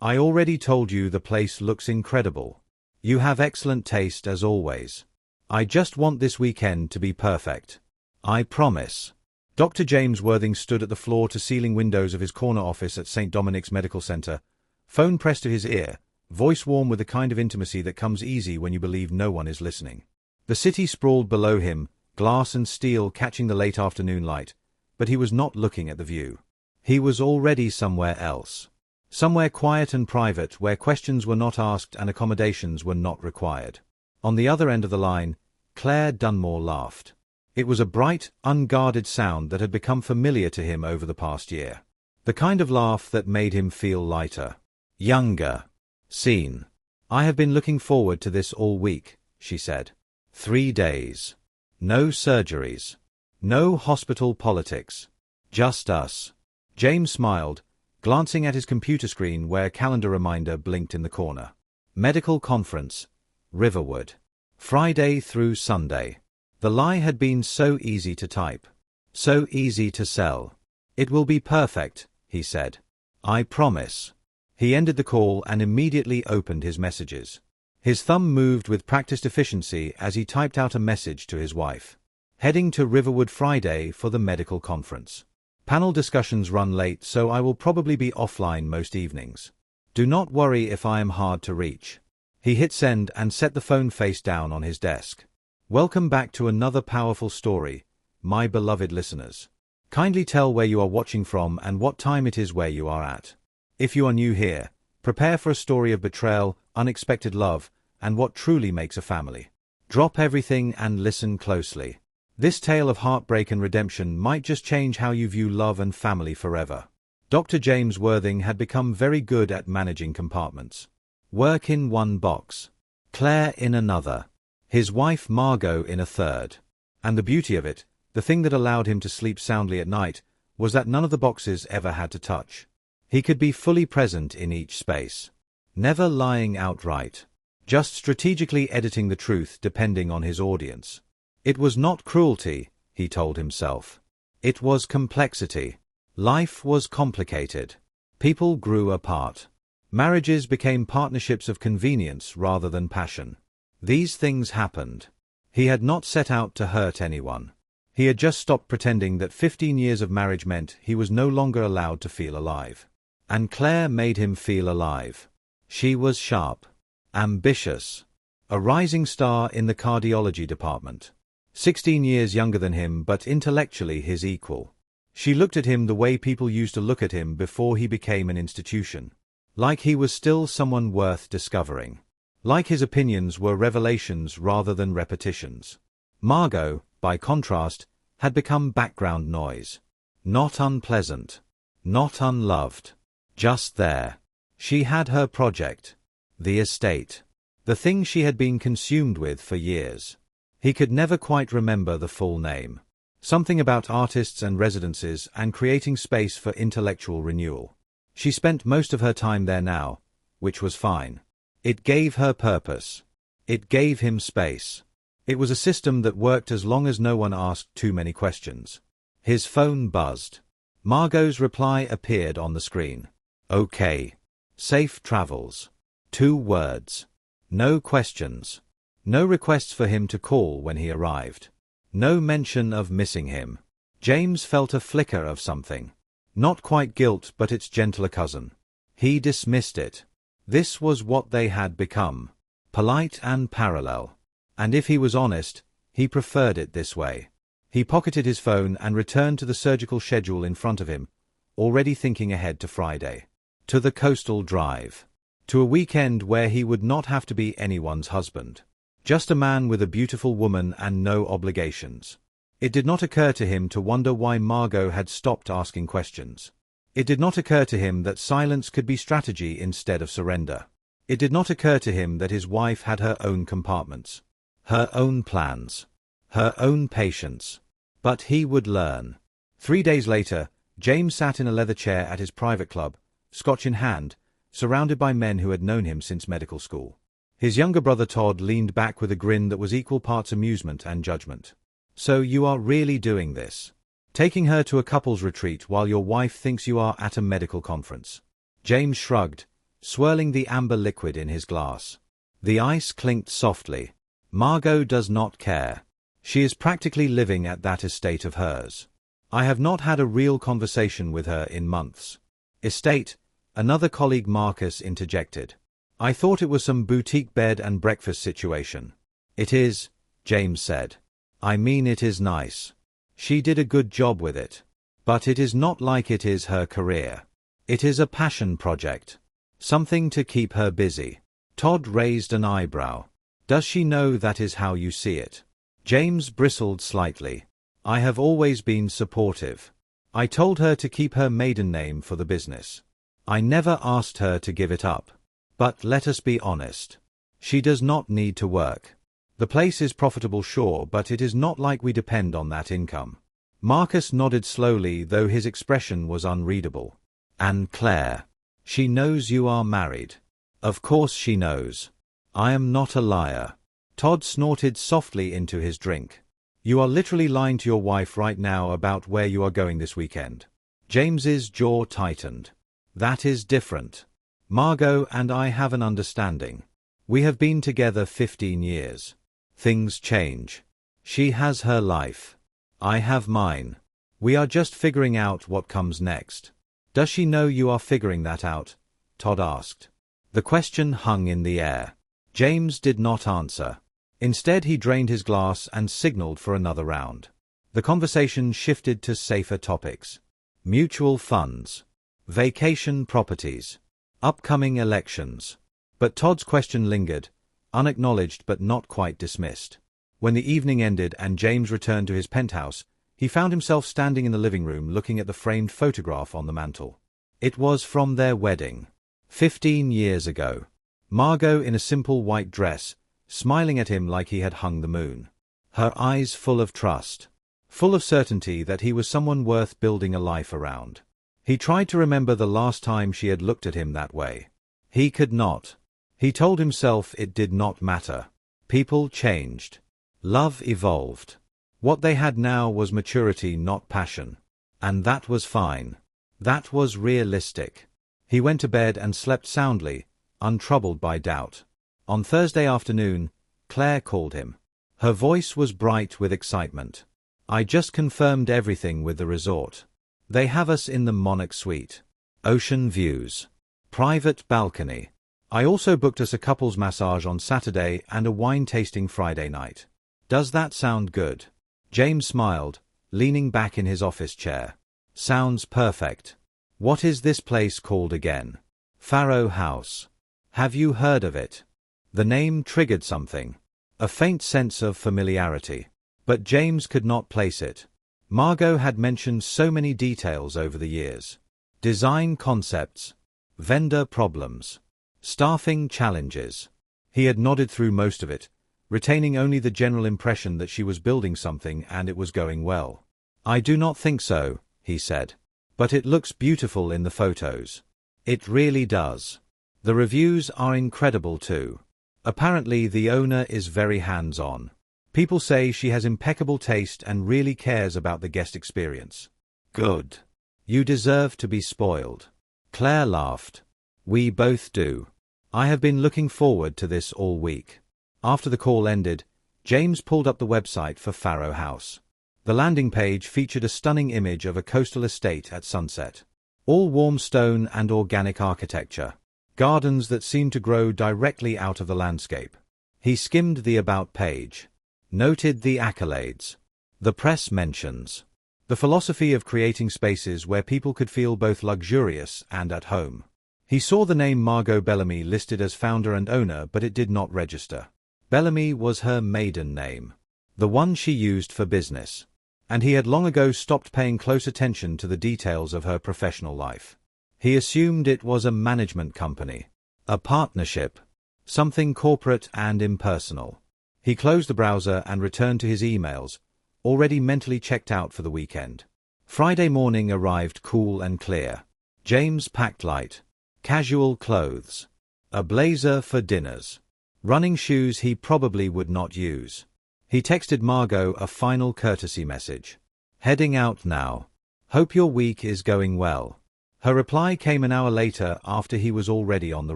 I already told you the place looks incredible. You have excellent taste as always. I just want this weekend to be perfect. I promise. Dr. James Worthing stood at the floor-to-ceiling windows of his corner office at St. Dominic's Medical Center, phone pressed to his ear, voice warm with the kind of intimacy that comes easy when you believe no one is listening. The city sprawled below him, glass and steel catching the late afternoon light, but he was not looking at the view. He was already somewhere else. Somewhere quiet and private where questions were not asked and accommodations were not required. On the other end of the line, Claire Dunmore laughed. It was a bright, unguarded sound that had become familiar to him over the past year. The kind of laugh that made him feel lighter. Younger. Seen. I have been looking forward to this all week, she said. 3 days. No surgeries. No hospital politics. Just us. James smiled, glancing at his computer screen where a calendar reminder blinked in the corner. Medical conference. Riverwood. Friday through Sunday. The lie had been so easy to type. So easy to sell. It will be perfect, he said. I promise. He ended the call and immediately opened his messages. His thumb moved with practiced efficiency as he typed out a message to his wife. Heading to Riverwood Friday for the medical conference. Panel discussions run late, so I will probably be offline most evenings. Do not worry if I am hard to reach. He hit send and set the phone face down on his desk. Welcome back to another powerful story, my beloved listeners. Kindly tell where you are watching from and what time it is where you are at. If you are new here, prepare for a story of betrayal, unexpected love, and what truly makes a family. Drop everything and listen closely. This tale of heartbreak and redemption might just change how you view love and family forever. Dr. James Worthing had become very good at managing compartments. Work in one box. Claire in another. His wife Margo in a third. And the beauty of it, the thing that allowed him to sleep soundly at night, was that none of the boxes ever had to touch. He could be fully present in each space. Never lying outright. Just strategically editing the truth depending on his audience. It was not cruelty, he told himself. It was complexity. Life was complicated. People grew apart. Marriages became partnerships of convenience rather than passion. These things happened. He had not set out to hurt anyone. He had just stopped pretending that 15 years of marriage meant he was no longer allowed to feel alive. And Claire made him feel alive. She was sharp. Ambitious. A rising star in the cardiology department. 16 years younger than him but intellectually his equal. She looked at him the way people used to look at him before he became an institution. Like he was still someone worth discovering. Like his opinions were revelations rather than repetitions. Margo, by contrast, had become background noise. Not unpleasant. Not unloved. Just there. She had her project. The estate. The thing she had been consumed with for years. He could never quite remember the full name. Something about artists and residences and creating space for intellectual renewal. She spent most of her time there now, which was fine. It gave her purpose. It gave him space. It was a system that worked as long as no one asked too many questions. His phone buzzed. Margot's reply appeared on the screen. Okay. Safe travels. 2 words. No questions. No requests for him to call when he arrived. No mention of missing him. James felt a flicker of something. Not quite guilt, but its gentler cousin. He dismissed it. This was what they had become. Polite and parallel. And if he was honest, he preferred it this way. He pocketed his phone and returned to the surgical schedule in front of him, already thinking ahead to Friday. To the coastal drive. To a weekend where he would not have to be anyone's husband. Just a man with a beautiful woman and no obligations. It did not occur to him to wonder why Margo had stopped asking questions. It did not occur to him that silence could be strategy instead of surrender. It did not occur to him that his wife had her own compartments. Her own plans. Her own patience. But he would learn. 3 days later, James sat in a leather chair at his private club, scotch in hand, surrounded by men who had known him since medical school. His younger brother Todd leaned back with a grin that was equal parts amusement and judgment. So you are really doing this? Taking her to a couples retreat while your wife thinks you are at a medical conference? James shrugged, swirling the amber liquid in his glass. The ice clinked softly. Margo does not care. She is practically living at that estate of hers. I have not had a real conversation with her in months. Estate, another colleague Marcus interjected. I thought it was some boutique bed and breakfast situation. It is, James said. I mean, it is nice. She did a good job with it. But it is not like it is her career. It is a passion project. Something to keep her busy. Todd raised an eyebrow. Does she know that is how you see it? James bristled slightly. I have always been supportive. I told her to keep her maiden name for the business. I never asked her to give it up. But let us be honest. She does not need to work. The place is profitable, sure, but it is not like we depend on that income. Marcus nodded slowly, though his expression was unreadable. And Claire. She knows you are married. Of course she knows. I am not a liar. Todd snorted softly into his drink. You are literally lying to your wife right now about where you are going this weekend. James's jaw tightened. That is different. Margo and I have an understanding. We have been together 15 years. Things change. She has her life. I have mine. We are just figuring out what comes next. Does she know you are figuring that out? Todd asked. The question hung in the air. James did not answer. Instead, he drained his glass and signaled for another round. The conversation shifted to safer topics. Mutual funds. Vacation properties. Upcoming elections. But Todd's question lingered, unacknowledged but not quite dismissed. When the evening ended and James returned to his penthouse, he found himself standing in the living room looking at the framed photograph on the mantel. It was from their wedding. 15 years ago. Margo in a simple white dress, smiling at him like he had hung the moon. Her eyes full of trust. Full of certainty that he was someone worth building a life around. He tried to remember the last time she had looked at him that way. He could not. He told himself it did not matter. People changed. Love evolved. What they had now was maturity, not passion. And that was fine. That was realistic. He went to bed and slept soundly, untroubled by doubt. On Thursday afternoon, Claire called him. Her voice was bright with excitement. I just confirmed everything with the resort. They have us in the Monarch Suite. Ocean views. Private balcony. I also booked us a couples massage on Saturday and a wine tasting Friday night. Does that sound good? James smiled, leaning back in his office chair. Sounds perfect. What is this place called again? Pharaoh House. Have you heard of it? The name triggered something. A faint sense of familiarity. But James could not place it. Margo had mentioned so many details over the years. Design concepts. Vendor problems. Staffing challenges. He had nodded through most of it, retaining only the general impression that she was building something and it was going well. I do not think so, he said. But it looks beautiful in the photos. It really does. The reviews are incredible too. Apparently the owner is very hands-on. People say she has impeccable taste and really cares about the guest experience. Good. You deserve to be spoiled. Claire laughed. We both do. I have been looking forward to this all week. After the call ended, James pulled up the website for Pharaoh House. The landing page featured a stunning image of a coastal estate at sunset. All warm stone and organic architecture. Gardens that seemed to grow directly out of the landscape. He skimmed the About page. Noted the accolades. The press mentions. The philosophy of creating spaces where people could feel both luxurious and at home. He saw the name Margo Bellamy listed as founder and owner, but it did not register. Bellamy was her maiden name. The one she used for business. And he had long ago stopped paying close attention to the details of her professional life. He assumed it was a management company. A partnership. Something corporate and impersonal. He closed the browser and returned to his emails, already mentally checked out for the weekend. Friday morning arrived cool and clear. James packed light. Casual clothes. A blazer for dinners. Running shoes he probably would not use. He texted Margo a final courtesy message. Heading out now. Hope your week is going well. Her reply came an hour later after he was already on the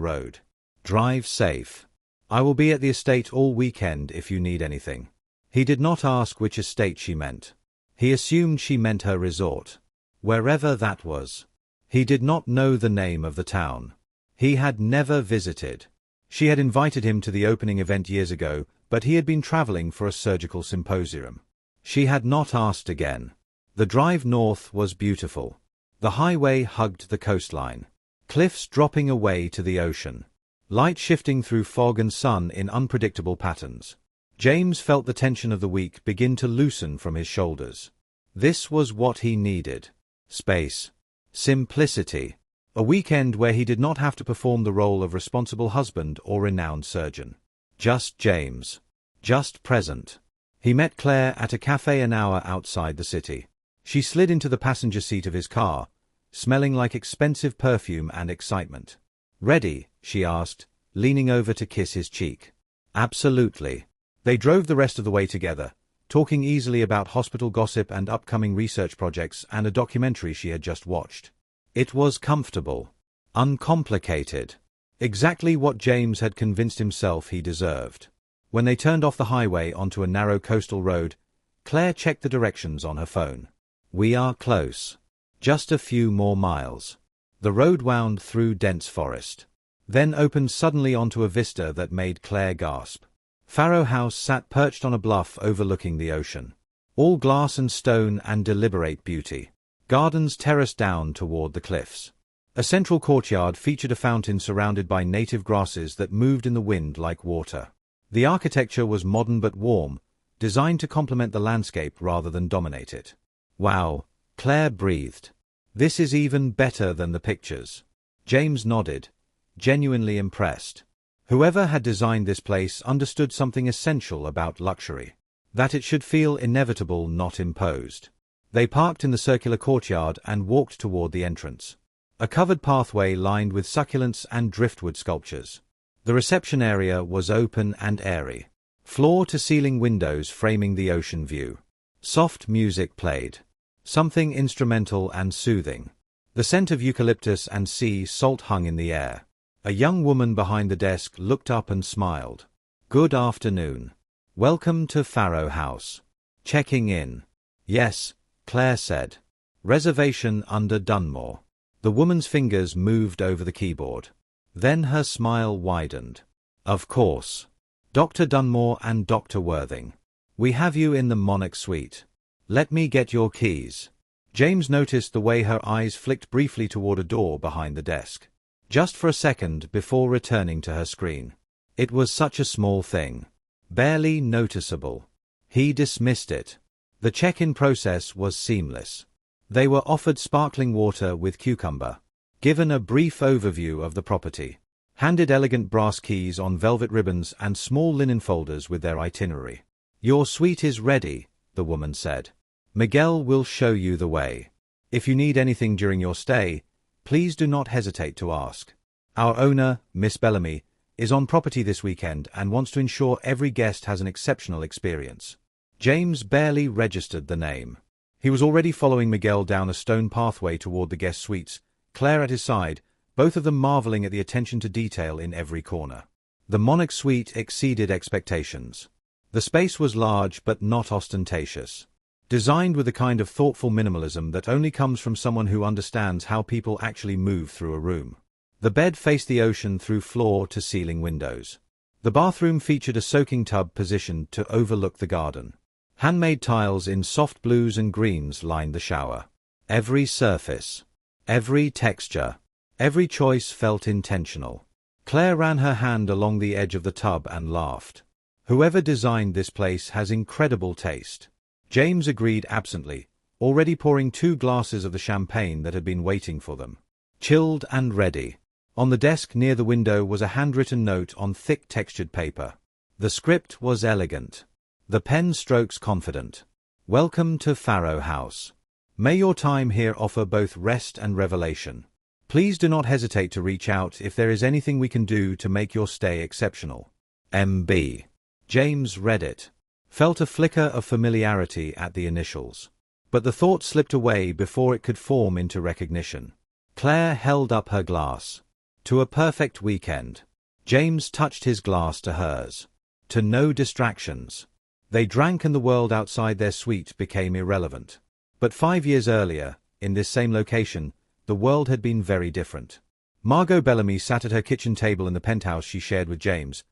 road. Drive safe. I will be at the estate all weekend if you need anything. He did not ask which estate she meant. He assumed she meant her resort. Wherever that was. He did not know the name of the town. He had never visited. She had invited him to the opening event years ago, but he had been traveling for a surgical symposium. She had not asked again. The drive north was beautiful. The highway hugged the coastline. Cliffs dropping away to the ocean. Light shifting through fog and sun in unpredictable patterns. James felt the tension of the week begin to loosen from his shoulders. This was what he needed. Space. Simplicity. A weekend where he did not have to perform the role of responsible husband or renowned surgeon. Just James. Just present. He met Claire at a cafe an hour outside the city. She slid into the passenger seat of his car, smelling like expensive perfume and excitement. "Ready?" she asked, leaning over to kiss his cheek. "Absolutely." They drove the rest of the way together, talking easily about hospital gossip and upcoming research projects and a documentary she had just watched. It was comfortable. Uncomplicated. Exactly what James had convinced himself he deserved. When they turned off the highway onto a narrow coastal road, Claire checked the directions on her phone. "We are close. Just a few more miles." The road wound through dense forest, then opened suddenly onto a vista that made Claire gasp. Pharaoh House sat perched on a bluff overlooking the ocean. All glass and stone and deliberate beauty. Gardens terraced down toward the cliffs. A central courtyard featured a fountain surrounded by native grasses that moved in the wind like water. The architecture was modern but warm, designed to complement the landscape rather than dominate it. "Wow," Claire breathed. "This is even better than the pictures." James nodded, genuinely impressed. Whoever had designed this place understood something essential about luxury. That it should feel inevitable, not imposed. They parked in the circular courtyard and walked toward the entrance. A covered pathway lined with succulents and driftwood sculptures. The reception area was open and airy. Floor-to-ceiling windows framing the ocean view. Soft music played. Something instrumental and soothing. The scent of eucalyptus and sea salt hung in the air. A young woman behind the desk looked up and smiled. "Good afternoon. Welcome to Pharaoh House. Checking in." "Yes," Claire said. "Reservation under Dunmore." The woman's fingers moved over the keyboard. Then her smile widened. "Of course. Dr. Dunmore and Dr. Worthing. We have you in the Monarch Suite. Let me get your keys." James noticed the way her eyes flicked briefly toward a door behind the desk. Just for a second before returning to her screen. It was such a small thing. Barely noticeable. He dismissed it. The check-in process was seamless. They were offered sparkling water with cucumber. Given a brief overview of the property. Handed elegant brass keys on velvet ribbons and small linen folders with their itinerary. "Your suite is ready," the woman said. "Miguel will show you the way. If you need anything during your stay, please do not hesitate to ask. Our owner, Miss Bellamy, is on property this weekend and wants to ensure every guest has an exceptional experience." James barely registered the name. He was already following Miguel down a stone pathway toward the guest suites, Claire at his side, both of them marveling at the attention to detail in every corner. The Monarch Suite exceeded expectations. The space was large but not ostentatious. Designed with the kind of thoughtful minimalism that only comes from someone who understands how people actually move through a room. The bed faced the ocean through floor-to-ceiling windows. The bathroom featured a soaking tub positioned to overlook the garden. Handmade tiles in soft blues and greens lined the shower. Every surface, every texture, every choice felt intentional. Claire ran her hand along the edge of the tub and laughed. "Whoever designed this place has incredible taste." James agreed absently, already pouring 2 glasses of the champagne that had been waiting for them. Chilled and ready. On the desk near the window was a handwritten note on thick textured paper. The script was elegant. The pen strokes confident. "Welcome to Pharaoh House. May your time here offer both rest and revelation. Please do not hesitate to reach out if there is anything we can do to make your stay exceptional. M.B." James read it. Felt a flicker of familiarity at the initials. But the thought slipped away before it could form into recognition. Claire held up her glass. To a perfect weekend. James touched his glass to hers. To no distractions. They drank and the world outside their suite became irrelevant. But 5 years earlier, in this same location, the world had been very different. Margo Bellamy sat at her kitchen table in the penthouse she shared with James.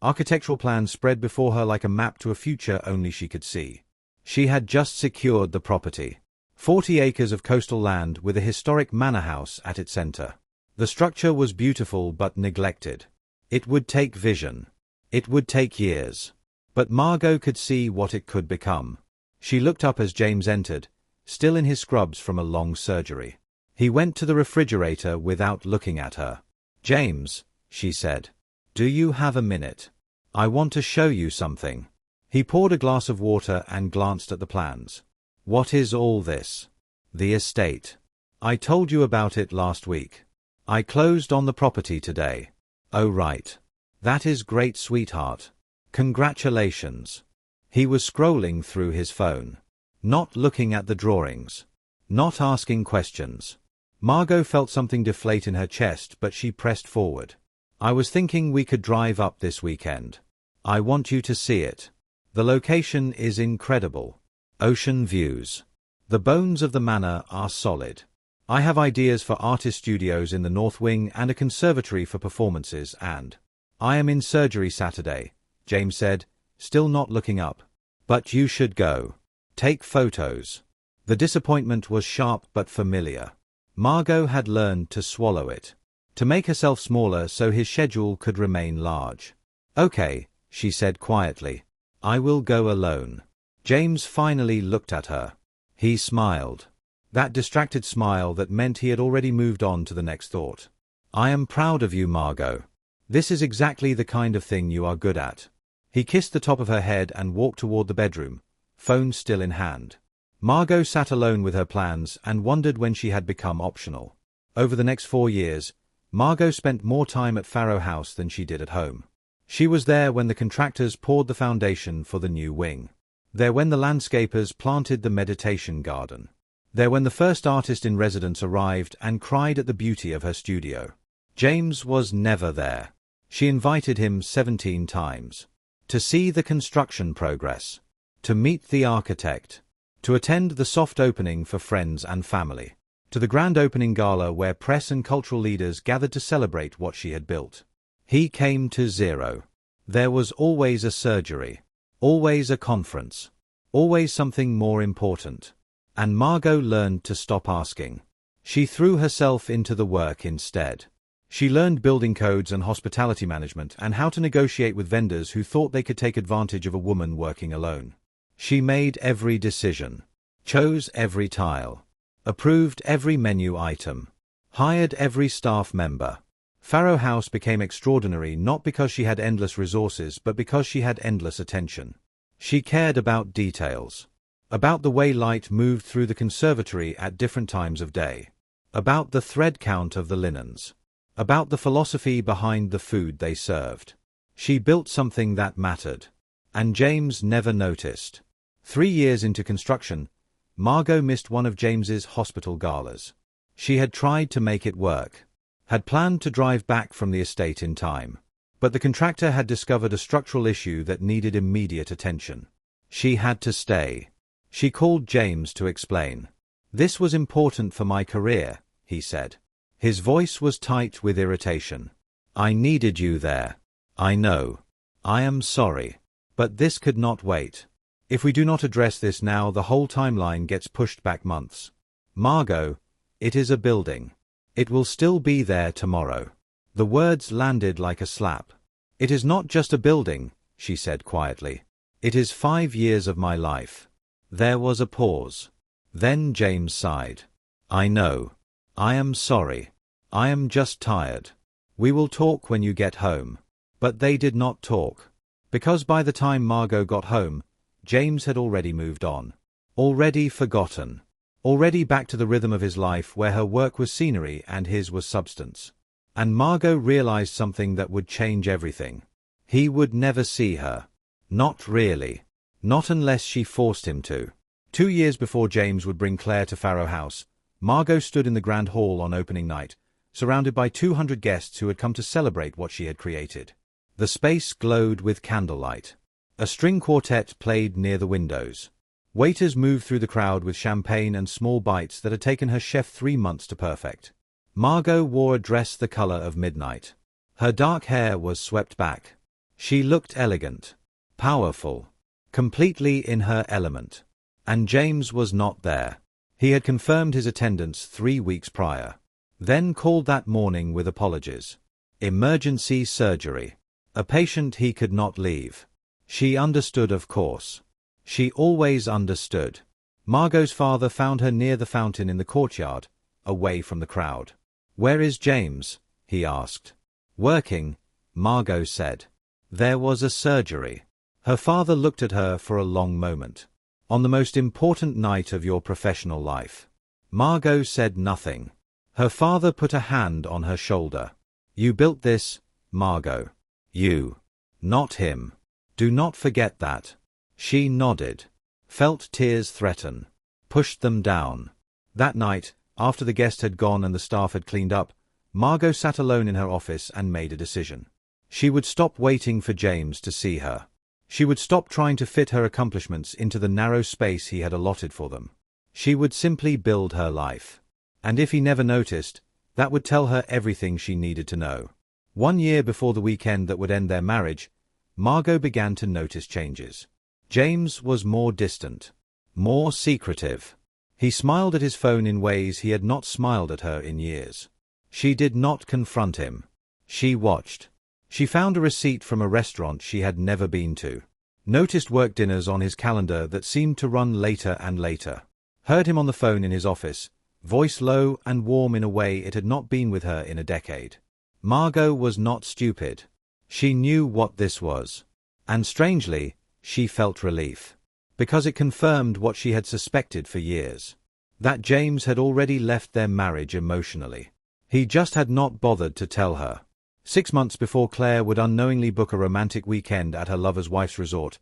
Architectural plans spread before her like a map to a future only she could see. She had just secured the property. 40 acres of coastal land with a historic manor house at its center. The structure was beautiful but neglected. It would take vision. It would take years. But Margo could see what it could become. She looked up as James entered, still in his scrubs from a long surgery. He went to the refrigerator without looking at her. "James," she said, "do you have a minute? I want to show you something." He poured a glass of water and glanced at the plans. "What is all this?" "The estate. I told you about it last week. I closed on the property today." "Oh right. That is great, sweetheart. Congratulations." He was scrolling through his phone. Not looking at the drawings. Not asking questions. Margo felt something deflate in her chest, but she pressed forward. "I was thinking we could drive up this weekend. I want you to see it. The location is incredible. Ocean views. The bones of the manor are solid. I have ideas for artist studios in the North Wing and a conservatory for performances and—" "I am in surgery Saturday," James said, still not looking up. "But you should go. Take photos." The disappointment was sharp but familiar. Margo had learned to swallow it. To make herself smaller so his schedule could remain large. "Okay," she said quietly. "I will go alone." James finally looked at her. He smiled. That distracted smile that meant he had already moved on to the next thought. "I am proud of you, Margo. This is exactly the kind of thing you are good at." He kissed the top of her head and walked toward the bedroom, phone still in hand. Margo sat alone with her plans and wondered when she had become optional. Over the next 4 years, Margo spent more time at Pharaoh House than she did at home. She was there when the contractors poured the foundation for the new wing. There when the landscapers planted the meditation garden. There when the first artist in residence arrived and cried at the beauty of her studio. James was never there. She invited him 17 times. To see the construction progress. To meet the architect. To attend the soft opening for friends and family. To the grand opening gala where press and cultural leaders gathered to celebrate what she had built. He came to zero. There was always a surgery. Always a conference. Always something more important. And Margo learned to stop asking. She threw herself into the work instead. She learned building codes and hospitality management and how to negotiate with vendors who thought they could take advantage of a woman working alone. She made every decision. Chose every tile. Approved every menu item. Hired every staff member. Pharaoh House became extraordinary not because she had endless resources but because she had endless attention. She cared about details. About the way light moved through the conservatory at different times of day. About the thread count of the linens. About the philosophy behind the food they served. She built something that mattered. And James never noticed. 3 years into construction, Margo missed one of James's hospital galas. She had tried to make it work. Had planned to drive back from the estate in time. But the contractor had discovered a structural issue that needed immediate attention. She had to stay. She called James to explain. "This was important for my career," he said. His voice was tight with irritation. "I needed you there. I know. I am sorry. But this could not wait. If we do not address this now, the whole timeline gets pushed back months. Margo, it is a building. It will still be there tomorrow." The words landed like a slap. "It is not just a building," she said quietly. "It is 5 years of my life." There was a pause. Then James sighed. "I know. I am sorry. I am just tired. We will talk when you get home." But they did not talk. Because by the time Margo got home, James had already moved on. Already forgotten. Already back to the rhythm of his life where her work was scenery and his was substance. And Margo realized something that would change everything. He would never see her. Not really. Not unless she forced him to. 2 years before James would bring Claire to Pharaoh House, Margo stood in the grand hall on opening night, surrounded by 200 guests who had come to celebrate what she had created. The space glowed with candlelight. A string quartet played near the windows. Waiters moved through the crowd with champagne and small bites that had taken her chef 3 months to perfect. Margo wore a dress the color of midnight. Her dark hair was swept back. She looked elegant, powerful, completely in her element. And James was not there. He had confirmed his attendance 3 weeks prior. Then called that morning with apologies. Emergency surgery. A patient he could not leave. She understood, of course. She always understood. Margo's father found her near the fountain in the courtyard, away from the crowd. "Where is James?" he asked. "Working," Margo said. "There was a surgery." Her father looked at her for a long moment. "On the most important night of your professional life." Margo said nothing. Her father put a hand on her shoulder. "You built this, Margo. You. Not him. Do not forget that." She nodded. Felt tears threaten. Pushed them down. That night, after the guest had gone and the staff had cleaned up, Margo sat alone in her office and made a decision. She would stop waiting for James to see her. She would stop trying to fit her accomplishments into the narrow space he had allotted for them. She would simply build her life. And if he never noticed, that would tell her everything she needed to know. 1 year before the weekend that would end their marriage, Margo began to notice changes. James was more distant, more secretive. He smiled at his phone in ways he had not smiled at her in years. She did not confront him. She watched. She found a receipt from a restaurant she had never been to. Noticed work dinners on his calendar that seemed to run later and later. Heard him on the phone in his office, voice low and warm in a way it had not been with her in a decade. Margo was not stupid. She knew what this was. And strangely, she felt relief. Because it confirmed what she had suspected for years. That James had already left their marriage emotionally. He just had not bothered to tell her. 6 months before Claire would unknowingly book a romantic weekend at her lover's wife's resort,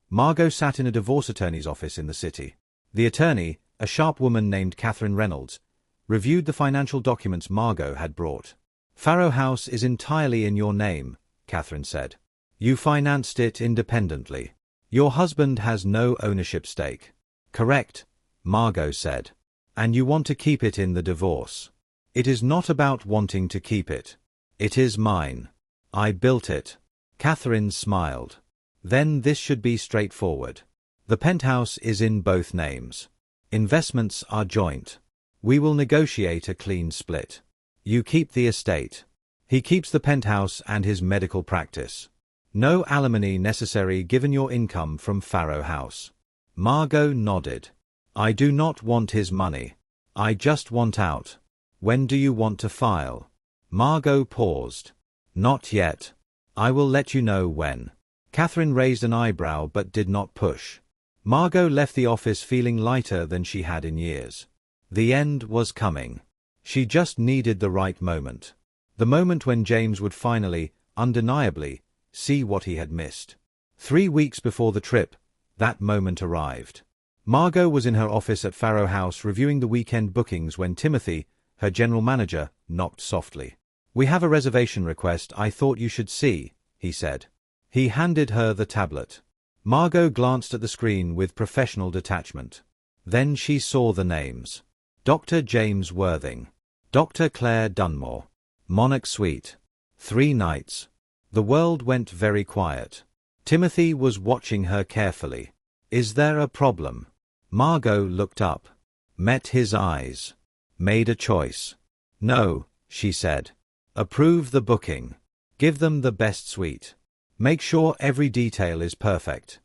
Margo sat in a divorce attorney's office in the city. The attorney, a sharp woman named Catherine Reynolds, reviewed the financial documents Margo had brought. "Pharaoh House is entirely in your name," Catherine said. "You financed it independently. Your husband has no ownership stake." "Correct," Margo said. "And you want to keep it in the divorce." "It is not about wanting to keep it. It is mine. I built it." Catherine smiled. "Then this should be straightforward. The penthouse is in both names. Investments are joint. We will negotiate a clean split. You keep the estate. He keeps the penthouse and his medical practice. No alimony necessary given your income from Pharaoh House." Margo nodded. "I do not want his money. I just want out. When do you want to file?" Margo paused. "Not yet. I will let you know when." Catherine raised an eyebrow but did not push. Margo left the office feeling lighter than she had in years. The end was coming. She just needed the right moment. The moment when James would finally, undeniably, see what he had missed. 3 weeks before the trip, that moment arrived. Margo was in her office at Pharaoh House reviewing the weekend bookings when Timothy, her general manager, knocked softly. "We have a reservation request I thought you should see," he said. He handed her the tablet. Margo glanced at the screen with professional detachment. Then she saw the names. Dr. James Worthing. Dr. Claire Dunmore. Monarch Suite. 3 nights. The world went very quiet. Timothy was watching her carefully. "Is there a problem?" Margo looked up. Met his eyes. Made a choice. "No," she said. "Approve the booking. Give them the best suite. Make sure every detail is perfect."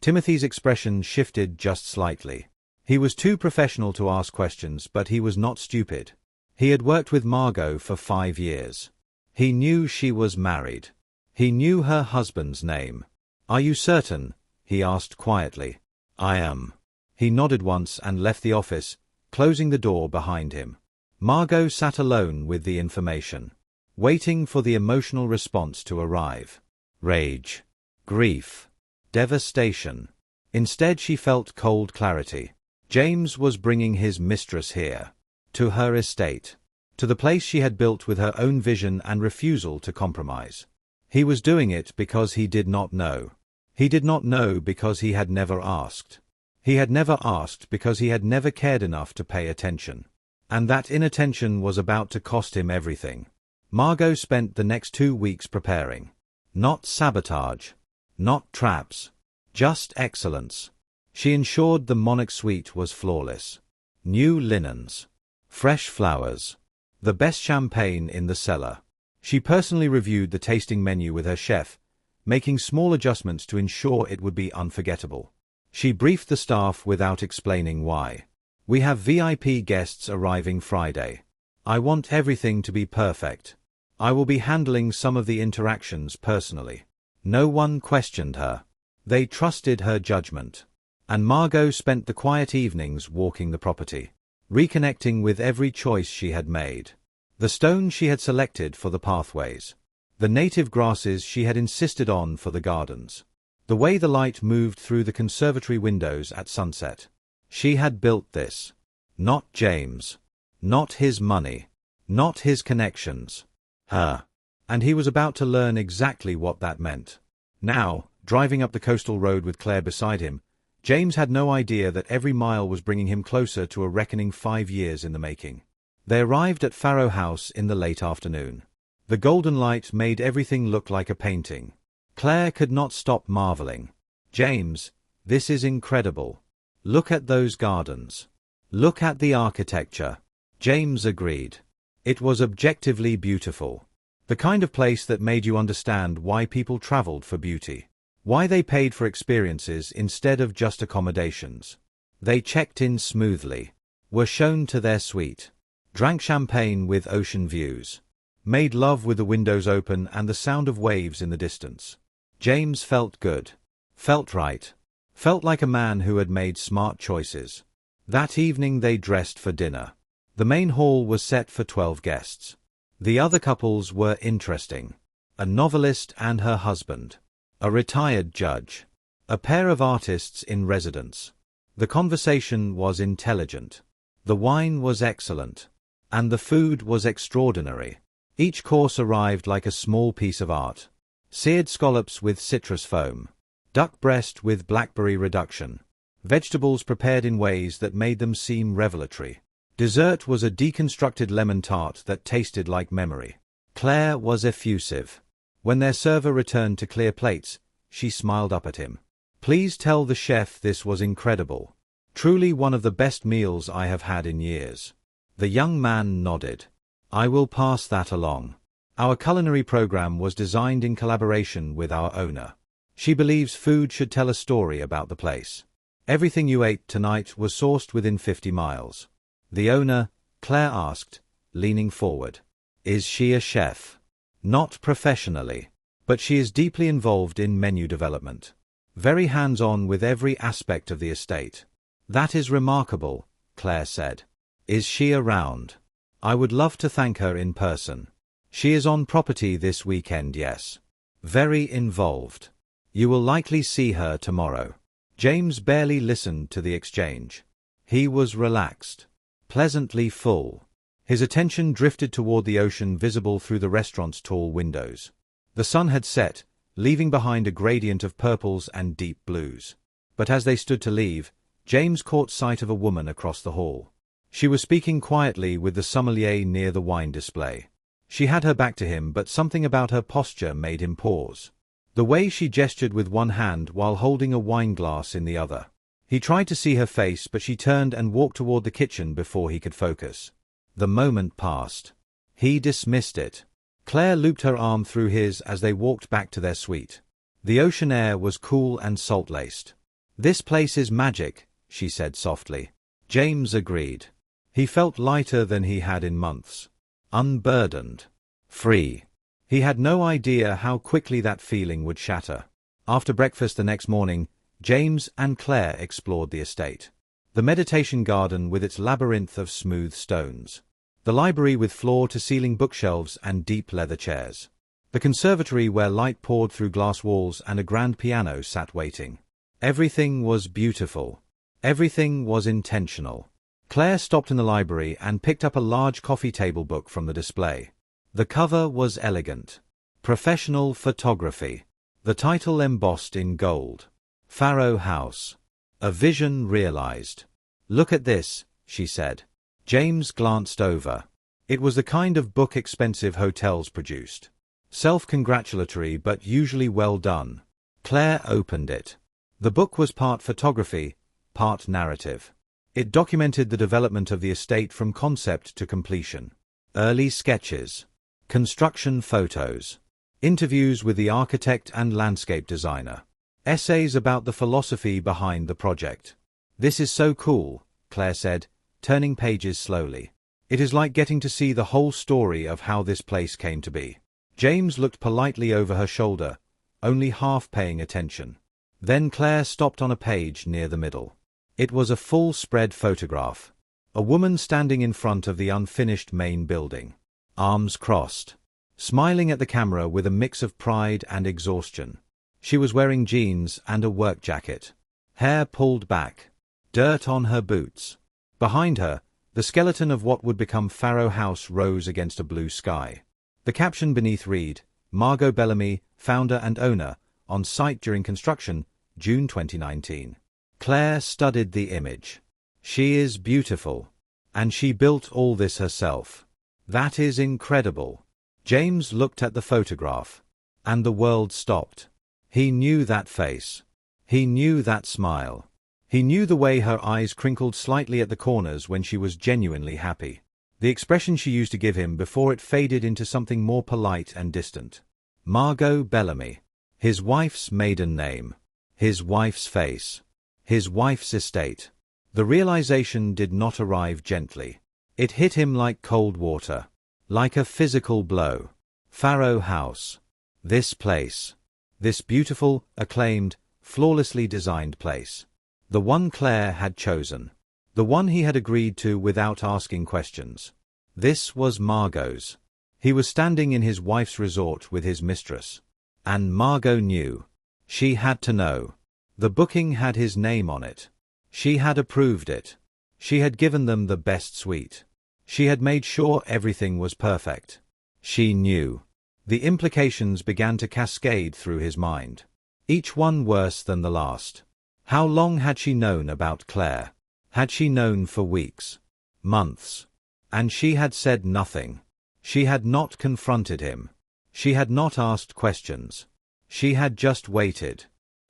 Timothy's expression shifted just slightly. He was too professional to ask questions, but he was not stupid. He had worked with Margo for 5 years. He knew she was married. He knew her husband's name. "Are you certain?" he asked quietly. "I am." He nodded once and left the office, closing the door behind him. Margo sat alone with the information, waiting for the emotional response to arrive. Rage. Grief. Devastation. Instead she felt cold clarity. James was bringing his mistress here. To her estate. To the place she had built with her own vision and refusal to compromise. He was doing it because he did not know. He did not know because he had never asked. He had never asked because he had never cared enough to pay attention. And that inattention was about to cost him everything. Margo spent the next 2 weeks preparing. Not sabotage. Not traps. Just excellence. She ensured the Monarch suite was flawless. New linens. Fresh flowers. The best champagne in the cellar. She personally reviewed the tasting menu with her chef, making small adjustments to ensure it would be unforgettable. She briefed the staff without explaining why. We have VIP guests arriving Friday. I want everything to be perfect. I will be handling some of the interactions personally. No one questioned her. They trusted her judgment. And Margo spent the quiet evenings walking the property, reconnecting with every choice she had made. The stones she had selected for the pathways. The native grasses she had insisted on for the gardens. The way the light moved through the conservatory windows at sunset. She had built this. Not James. Not his money. Not his connections. Her. And he was about to learn exactly what that meant. Now, driving up the coastal road with Claire beside him, James had no idea that every mile was bringing him closer to a reckoning 5 years in the making. They arrived at Pharaoh House in the late afternoon. The golden light made everything look like a painting. Claire could not stop marveling. James, this is incredible. Look at those gardens. Look at the architecture. James agreed. It was objectively beautiful. The kind of place that made you understand why people traveled for beauty. Why they paid for experiences instead of just accommodations. They checked in smoothly. Were shown to their suite. Drank champagne with ocean views. Made love with the windows open and the sound of waves in the distance. James felt good. Felt right. Felt like a man who had made smart choices. That evening they dressed for dinner. The main hall was set for 12 guests. The other couples were interesting. A novelist and her husband. A retired judge. A pair of artists in residence. The conversation was intelligent. The wine was excellent. And the food was extraordinary. Each course arrived like a small piece of art. Seared scallops with citrus foam. Duck breast with blackberry reduction. Vegetables prepared in ways that made them seem revelatory. Dessert was a deconstructed lemon tart that tasted like memory. Claire was effusive. When their server returned to clear plates, she smiled up at him. Please tell the chef this was incredible. Truly one of the best meals I have had in years. The young man nodded. I will pass that along. Our culinary program was designed in collaboration with our owner. She believes food should tell a story about the place. Everything you ate tonight was sourced within 50 miles. The owner, Claire asked, leaning forward. Is she a chef? Not professionally. But she is deeply involved in menu development. Very hands-on with every aspect of the estate. That is remarkable, Claire said. Is she around? I would love to thank her in person. She is on property this weekend, yes. Very involved. You will likely see her tomorrow. James barely listened to the exchange. He was relaxed. Pleasantly full. His attention drifted toward the ocean visible through the restaurant's tall windows. The sun had set, leaving behind a gradient of purples and deep blues. But as they stood to leave, James caught sight of a woman across the hall. She was speaking quietly with the sommelier near the wine display. She had her back to him, but something about her posture made him pause. The way she gestured with one hand while holding a wine glass in the other. He tried to see her face, but she turned and walked toward the kitchen before he could focus. The moment passed. He dismissed it. Claire looped her arm through his as they walked back to their suite. The ocean air was cool and salt-laced. This place is magic, she said softly. James agreed. He felt lighter than he had in months. Unburdened. Free. He had no idea how quickly that feeling would shatter. After breakfast the next morning, James and Claire explored the estate. The meditation garden with its labyrinth of smooth stones. The library with floor-to-ceiling bookshelves and deep leather chairs. The conservatory where light poured through glass walls and a grand piano sat waiting. Everything was beautiful. Everything was intentional. Claire stopped in the library and picked up a large coffee table book from the display. The cover was elegant. Professional photography. The title embossed in gold. Pharaoh House. A vision realized. "Look at this," she said. James glanced over. It was the kind of book expensive hotels produced. Self-congratulatory but usually well done. Claire opened it. The book was part photography, part narrative. It documented the development of the estate from concept to completion. Early sketches. Construction photos. Interviews with the architect and landscape designer. Essays about the philosophy behind the project. "This is so cool," Claire said, turning pages slowly. "It is like getting to see the whole story of how this place came to be." James looked politely over her shoulder, only half paying attention. Then Claire stopped on a page near the middle. It was a full-spread photograph. A woman standing in front of the unfinished main building. Arms crossed. Smiling at the camera with a mix of pride and exhaustion. She was wearing jeans and a work jacket. Hair pulled back. Dirt on her boots. Behind her, the skeleton of what would become Pharaoh House rose against a blue sky. The caption beneath read, "Margo Bellamy, founder and owner, on site during construction, June 2019. Claire studied the image. "She is beautiful. And she built all this herself. That is incredible." James looked at the photograph. And the world stopped. He knew that face. He knew that smile. He knew the way her eyes crinkled slightly at the corners when she was genuinely happy. The expression she used to give him before it faded into something more polite and distant. Margo Bellamy. His wife's maiden name. His wife's face. His wife's estate. The realization did not arrive gently. It hit him like cold water. Like a physical blow. Pharaoh House. This place. This beautiful, acclaimed, flawlessly designed place. The one Claire had chosen. The one he had agreed to without asking questions. This was Margot's. He was standing in his wife's resort with his mistress. And Margo knew. She had to know. The booking had his name on it. She had approved it. She had given them the best suite. She had made sure everything was perfect. She knew. The implications began to cascade through his mind. Each one worse than the last. How long had she known about Claire? Had she known for weeks? Months? And she had said nothing. She had not confronted him. She had not asked questions. She had just waited.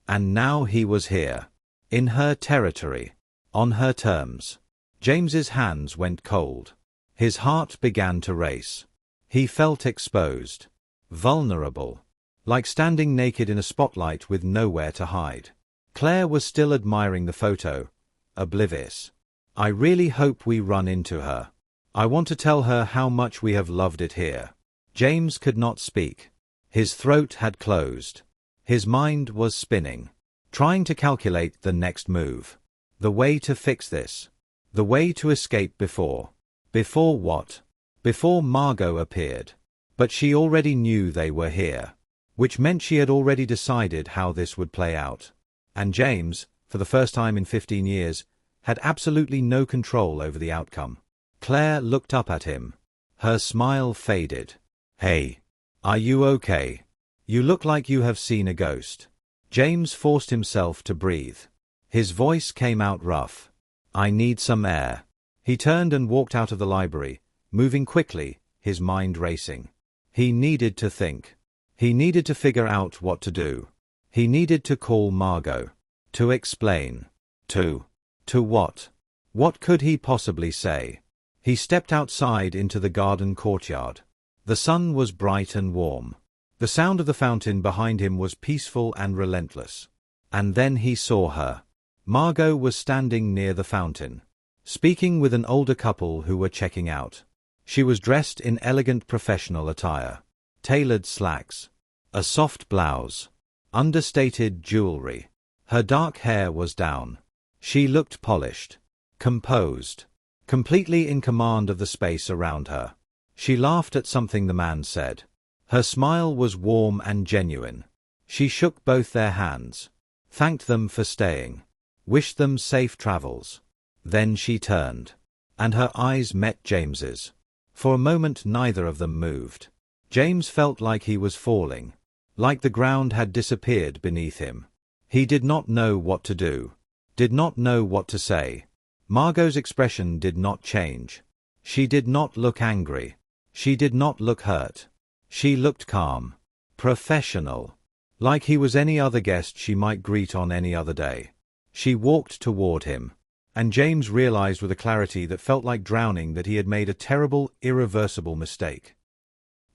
And now he was here. In her territory. On her terms. James's hands went cold. His heart began to race. He felt exposed. Vulnerable. Like standing naked in a spotlight with nowhere to hide. Claire was still admiring the photo, oblivious. "I really hope we run into her. I want to tell her how much we have loved it here." James could not speak. His throat had closed. His mind was spinning. Trying to calculate the next move. The way to fix this. The way to escape before. Before what? Before Margo appeared. But she already knew they were here. Which meant she had already decided how this would play out. And James, for the first time in 15 years, had absolutely no control over the outcome. Claire looked up at him. Her smile faded. "Hey. Are you okay? You look like you have seen a ghost." James forced himself to breathe. His voice came out rough. "I need some air." He turned and walked out of the library, moving quickly, his mind racing. He needed to think. He needed to figure out what to do. He needed to call Margo. To explain. To what? What could he possibly say? He stepped outside into the garden courtyard. The sun was bright and warm. The sound of the fountain behind him was peaceful and relentless. And then he saw her. Margo was standing near the fountain, speaking with an older couple who were checking out. She was dressed in elegant professional attire. Tailored slacks. A soft blouse. Understated jewelry. Her dark hair was down. She looked polished. Composed. Completely in command of the space around her. She laughed at something the man said. Her smile was warm and genuine. She shook both their hands. Thanked them for staying. Wished them safe travels. Then she turned. and her eyes met James's. For a moment neither of them moved. James felt like he was falling, like the ground had disappeared beneath him. He did not know what to do, did not know what to say. Margot's expression did not change. She did not look angry. She did not look hurt. She looked calm, professional, like he was any other guest she might greet on any other day. She walked toward him, and James realized with a clarity that felt like drowning that he had made a terrible, irreversible mistake.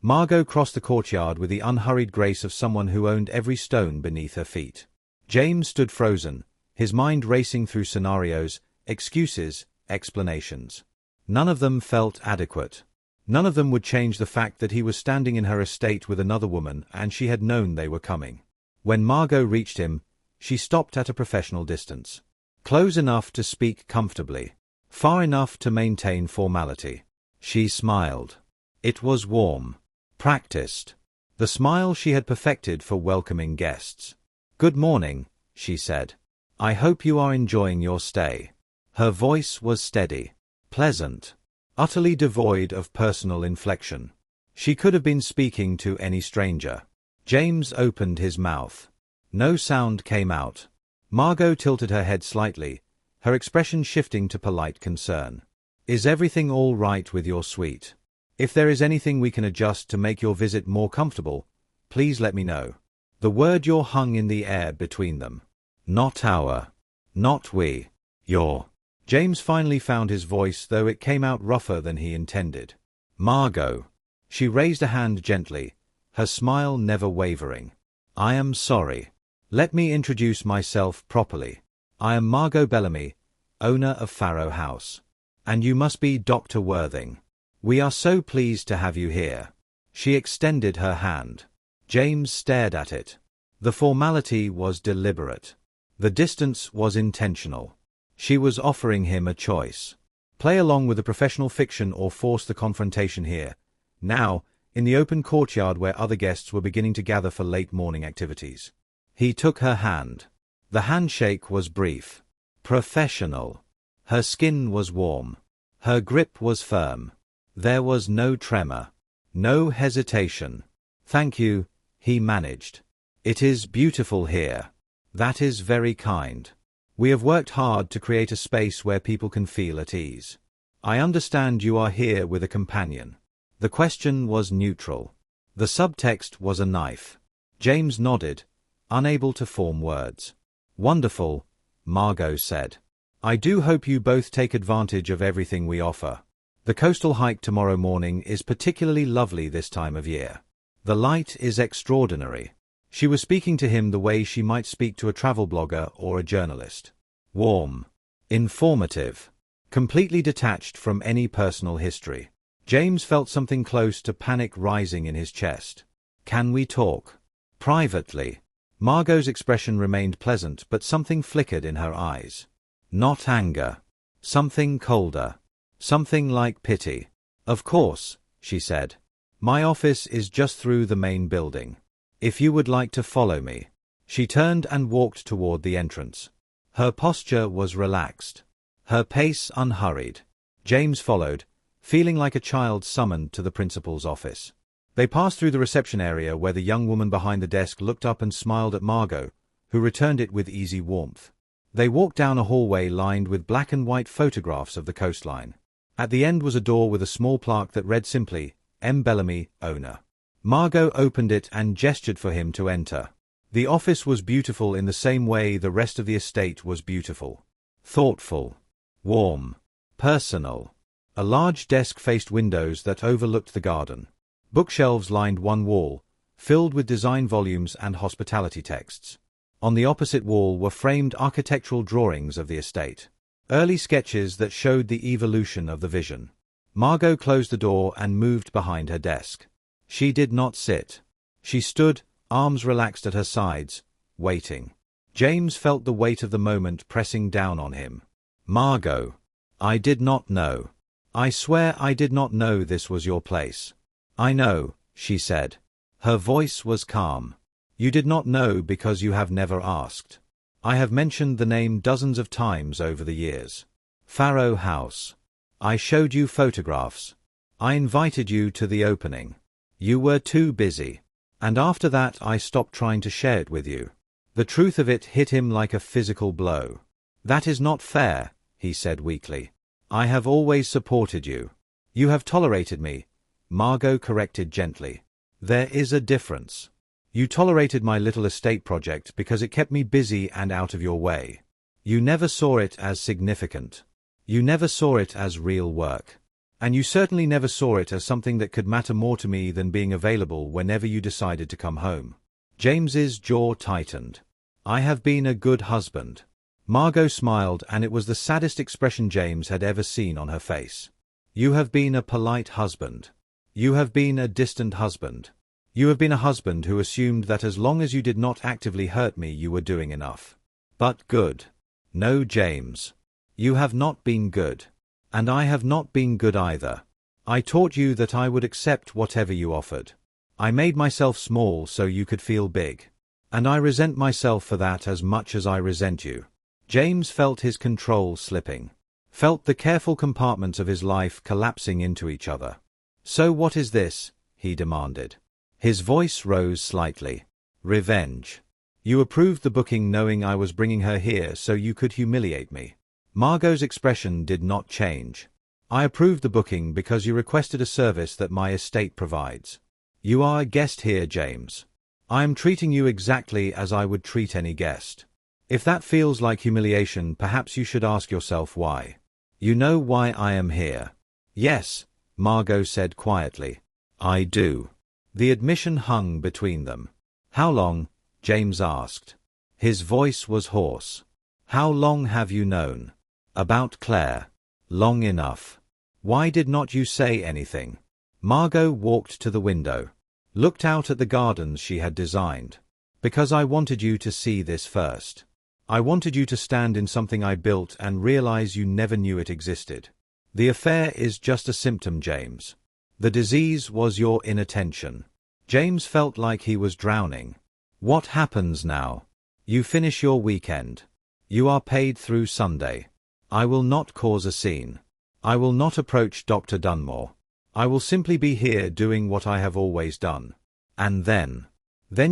Margo crossed the courtyard with the unhurried grace of someone who owned every stone beneath her feet. James stood frozen, his mind racing through scenarios, excuses, explanations. None of them felt adequate. None of them would change the fact that he was standing in her estate with another woman and she had known they were coming. When Margo reached him, she stopped at a professional distance. Close enough to speak comfortably, far enough to maintain formality. She smiled. It was warm, practiced. The smile she had perfected for welcoming guests. "Good morning," she said. "I hope you are enjoying your stay." Her voice was steady, pleasant, utterly devoid of personal inflection. She could have been speaking to any stranger. James opened his mouth. No sound came out. Margo tilted her head slightly, her expression shifting to polite concern. "Is everything all right with your suite? If there is anything we can adjust to make your visit more comfortable, please let me know." The word "your" hung in the air between them. Not our. Not we. Your. James finally found his voice, though it came out rougher than he intended. "Margo." She raised a hand gently, her smile never wavering. "I am sorry. Let me introduce myself properly. I am Margo Bellamy, owner of Pharaoh House. And you must be Dr. Worthing. We are so pleased to have you here." She extended her hand. James stared at it. The formality was deliberate. The distance was intentional. She was offering him a choice. Play along with the professional fiction or force the confrontation here, now, in the open courtyard where other guests were beginning to gather for late morning activities. He took her hand. The handshake was brief, professional. Her skin was warm. Her grip was firm. There was no tremor, no hesitation. "Thank you," he managed. "It is beautiful here." "That is very kind. We have worked hard to create a space where people can feel at ease. I understand you are here with a companion." The question was neutral. The subtext was a knife. James nodded, unable to form words. "Wonderful," Margo said. "I do hope you both take advantage of everything we offer. The coastal hike tomorrow morning is particularly lovely this time of year. The light is extraordinary." She was speaking to him the way she might speak to a travel blogger or a journalist. Warm, informative, completely detached from any personal history. James felt something close to panic rising in his chest. "Can we talk privately?" Margot's expression remained pleasant, but something flickered in her eyes. Not anger. Something colder. Something like pity. "Of course," she said. "My office is just through the main building. If you would like to follow me." She turned and walked toward the entrance. Her posture was relaxed, her pace unhurried. James followed, feeling like a child summoned to the principal's office. They passed through the reception area where the young woman behind the desk looked up and smiled at Margo, who returned it with easy warmth. They walked down a hallway lined with black and white photographs of the coastline. At the end was a door with a small plaque that read simply, "M. Bellamy, owner." Margo opened it and gestured for him to enter. The office was beautiful in the same way the rest of the estate was beautiful. Thoughtful, warm, personal. A large desk faced windows that overlooked the garden. Bookshelves lined one wall, filled with design volumes and hospitality texts. On the opposite wall were framed architectural drawings of the estate. Early sketches that showed the evolution of the vision. Margo closed the door and moved behind her desk. She did not sit. She stood, arms relaxed at her sides, waiting. James felt the weight of the moment pressing down on him. "Margo, I did not know. I swear I did not know this was your place." "I know," she said. Her voice was calm. "You did not know because you have never asked. I have mentioned the name dozens of times over the years. Pharaoh House. I showed you photographs. I invited you to the opening. You were too busy. And after that I stopped trying to share it with you. The truth of it hit him like a physical blow. That is not fair, he said weakly. I have always supported you. You have tolerated me, Margo corrected gently. There is a difference. You tolerated my little estate project because it kept me busy and out of your way. You never saw it as significant. You never saw it as real work. And you certainly never saw it as something that could matter more to me than being available whenever you decided to come home. James's jaw tightened. I have been a good husband. Margo smiled, and it was the saddest expression James had ever seen on her face. You have been a polite husband. You have been a distant husband. You have been a husband who assumed that as long as you did not actively hurt me, you were doing enough. But good. No, James. You have not been good. And I have not been good either. I taught you that I would accept whatever you offered. I made myself small so you could feel big. And I resent myself for that as much as I resent you. James felt his control slipping. Felt the careful compartments of his life collapsing into each other. So what is this? He demanded. His voice rose slightly. Revenge. You approved the booking knowing I was bringing her here so you could humiliate me. Margo's expression did not change. I approved the booking because you requested a service that my estate provides. You are a guest here, James. I am treating you exactly as I would treat any guest. If that feels like humiliation, perhaps you should ask yourself why. You know why I am here. Yes, Margo said quietly. I do. The admission hung between them. How long? James asked. His voice was hoarse. How long have you known? About Claire. Long enough. Why did not you say anything? Margo walked to the window. Looked out at the gardens she had designed. Because I wanted you to see this first. I wanted you to stand in something I built and realize you never knew it existed. The affair is just a symptom, James. The disease was your inattention. James felt like he was drowning. What happens now? You finish your weekend. You are paid through Sunday. I will not cause a scene. I will not approach Dr. Dunmore. I will simply be here doing what I have always done. And then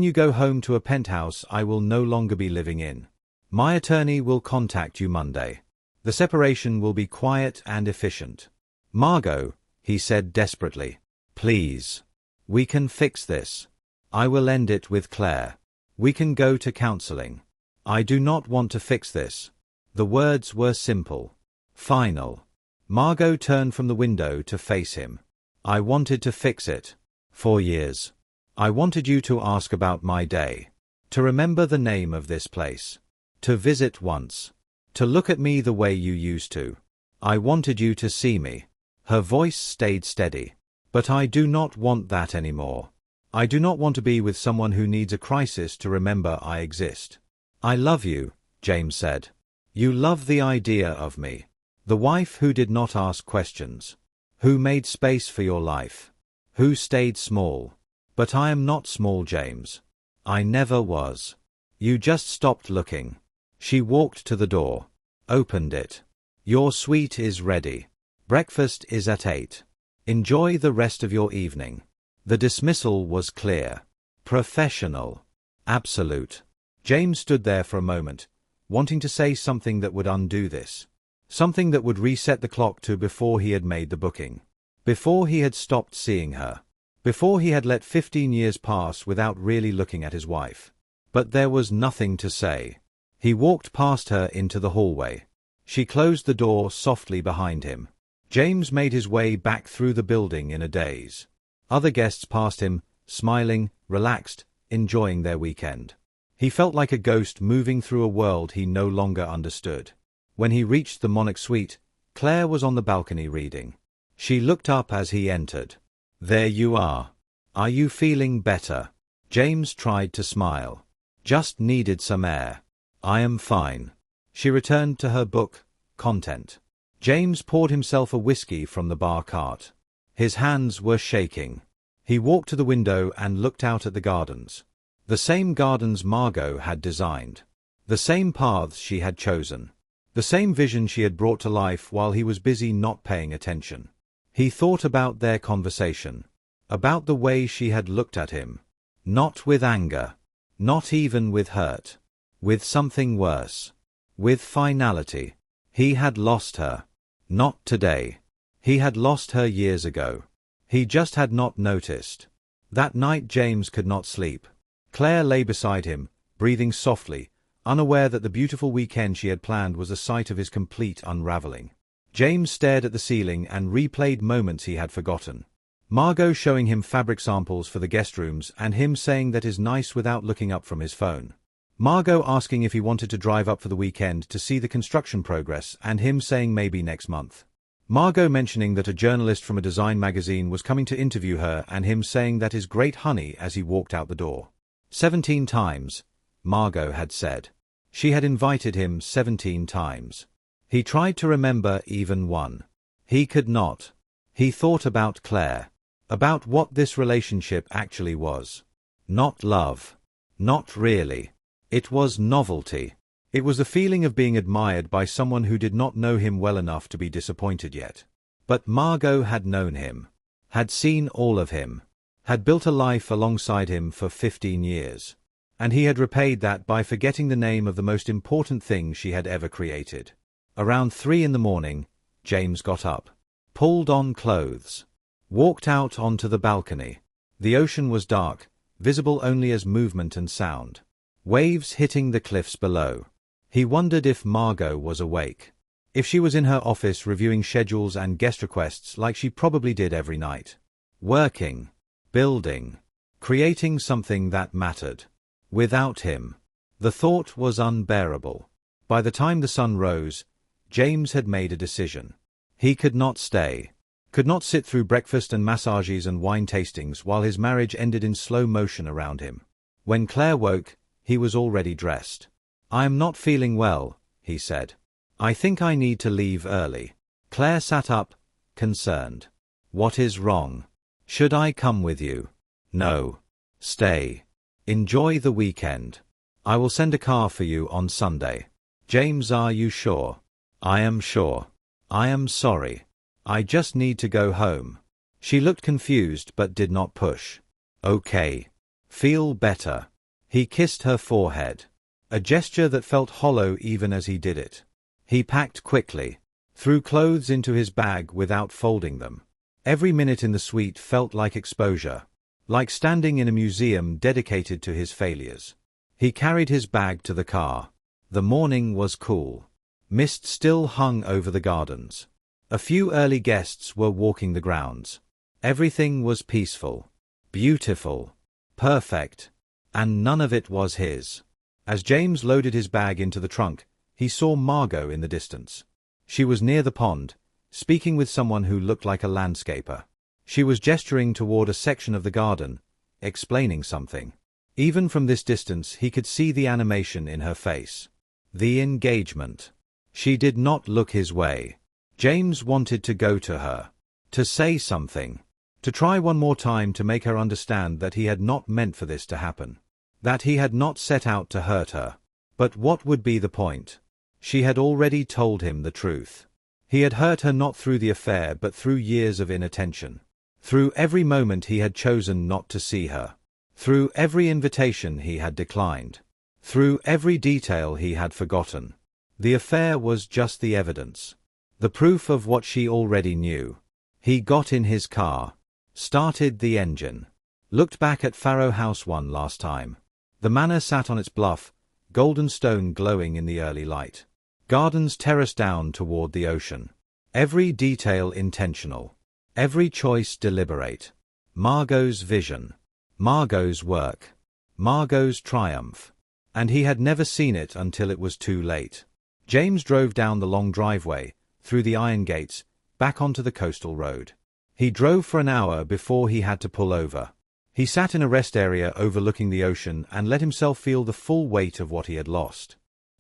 you go home to a penthouse I will no longer be living in. My attorney will contact you Monday. The separation will be quiet and efficient. Margo, he said desperately, please. We can fix this. I will end it with Claire. We can go to counseling. I do not want to fix this. The words were simple. Final. Margo turned from the window to face him. I wanted to fix it. For years. I wanted you to ask about my day. To remember the name of this place. To visit once. To look at me the way you used to. I wanted you to see me. Her voice stayed steady. But I do not want that anymore. I do not want to be with someone who needs a crisis to remember I exist. I love you, James said. You love the idea of me. The wife who did not ask questions. Who made space for your life. Who stayed small. But I am not small, James. I never was. You just stopped looking. She walked to the door. Opened it. Your suite is ready. Breakfast is at 8. Enjoy the rest of your evening. The dismissal was clear. Professional. Absolute. James stood there for a moment, wanting to say something that would undo this. Something that would reset the clock to before he had made the booking. Before he had stopped seeing her. Before he had let 15 years pass without really looking at his wife. But there was nothing to say. He walked past her into the hallway. She closed the door softly behind him. James made his way back through the building in a daze. Other guests passed him, smiling, relaxed, enjoying their weekend. He felt like a ghost moving through a world he no longer understood. When he reached the Monarch suite, Claire was on the balcony reading. She looked up as he entered. There you are. Are you feeling better? James tried to smile. Just needed some air. I am fine. She returned to her book, Content. James poured himself a whiskey from the bar cart. His hands were shaking. He walked to the window and looked out at the gardens. The same gardens Margo had designed. The same paths she had chosen. The same vision she had brought to life while he was busy not paying attention. He thought about their conversation. About the way she had looked at him. Not with anger. Not even with hurt. With something worse. With finality. He had lost her. Not today. He had lost her years ago. He just had not noticed. That night James could not sleep. Claire lay beside him, breathing softly, unaware that the beautiful weekend she had planned was the site of his complete unraveling. James stared at the ceiling and replayed moments he had forgotten. Margo showing him fabric samples for the guest rooms and him saying that is nice without looking up from his phone. Margo asking if he wanted to drive up for the weekend to see the construction progress and him saying maybe next month. Margo mentioning that a journalist from a design magazine was coming to interview her and him saying that is great honey as he walked out the door. 17 times, Margo had said. She had invited him 17 times. He tried to remember even one. He could not. He thought about Claire. About what this relationship actually was. Not love. Not really. It was novelty. It was the feeling of being admired by someone who did not know him well enough to be disappointed yet. But Margo had known him. Had seen all of him. Had built a life alongside him for 15 years. And he had repaid that by forgetting the name of the most important thing she had ever created. Around 3 in the morning, James got up. Pulled on clothes. Walked out onto the balcony. The ocean was dark, visible only as movement and sound. Waves hitting the cliffs below. He wondered if Margo was awake. If she was in her office reviewing schedules and guest requests like she probably did every night. Working. Building. Creating something that mattered. Without him. The thought was unbearable. By the time the sun rose, James had made a decision. He could not stay. Could not sit through breakfast and massages and wine tastings while his marriage ended in slow motion around him. When Claire woke, he was already dressed. "I am not feeling well," he said. "I think I need to leave early." Claire sat up, concerned. "What is wrong? Should I come with you?" "No. Stay. Enjoy the weekend. I will send a car for you on Sunday." "James, are you sure?" "I am sure. I am sorry. I just need to go home." She looked confused but did not push. "Okay. Feel better." He kissed her forehead. A gesture that felt hollow even as he did it. He packed quickly. Threw clothes into his bag without folding them. Every minute in the suite felt like exposure. Like standing in a museum dedicated to his failures. He carried his bag to the car. The morning was cool. Mist still hung over the gardens. A few early guests were walking the grounds. Everything was peaceful. Beautiful. Perfect. And none of it was his. As James loaded his bag into the trunk, he saw Margo in the distance. She was near the pond, speaking with someone who looked like a landscaper. She was gesturing toward a section of the garden, explaining something. Even from this distance he could see the animation in her face. The engagement. She did not look his way. James wanted to go to her. To say something. To try one more time to make her understand that he had not meant for this to happen. That he had not set out to hurt her. But what would be the point? She had already told him the truth. He had hurt her not through the affair but through years of inattention. Through every moment he had chosen not to see her. Through every invitation he had declined. Through every detail he had forgotten. The affair was just the evidence. The proof of what she already knew. He got in his car. Started the engine. Looked back at Pharaoh House one last time. The manor sat on its bluff, golden stone glowing in the early light. Gardens terraced down toward the ocean. Every detail intentional. Every choice deliberate. Margo's vision. Margo's work. Margo's triumph. And he had never seen it until it was too late. James drove down the long driveway, through the iron gates, back onto the coastal road. He drove for an hour before he had to pull over. He sat in a rest area overlooking the ocean and let himself feel the full weight of what he had lost.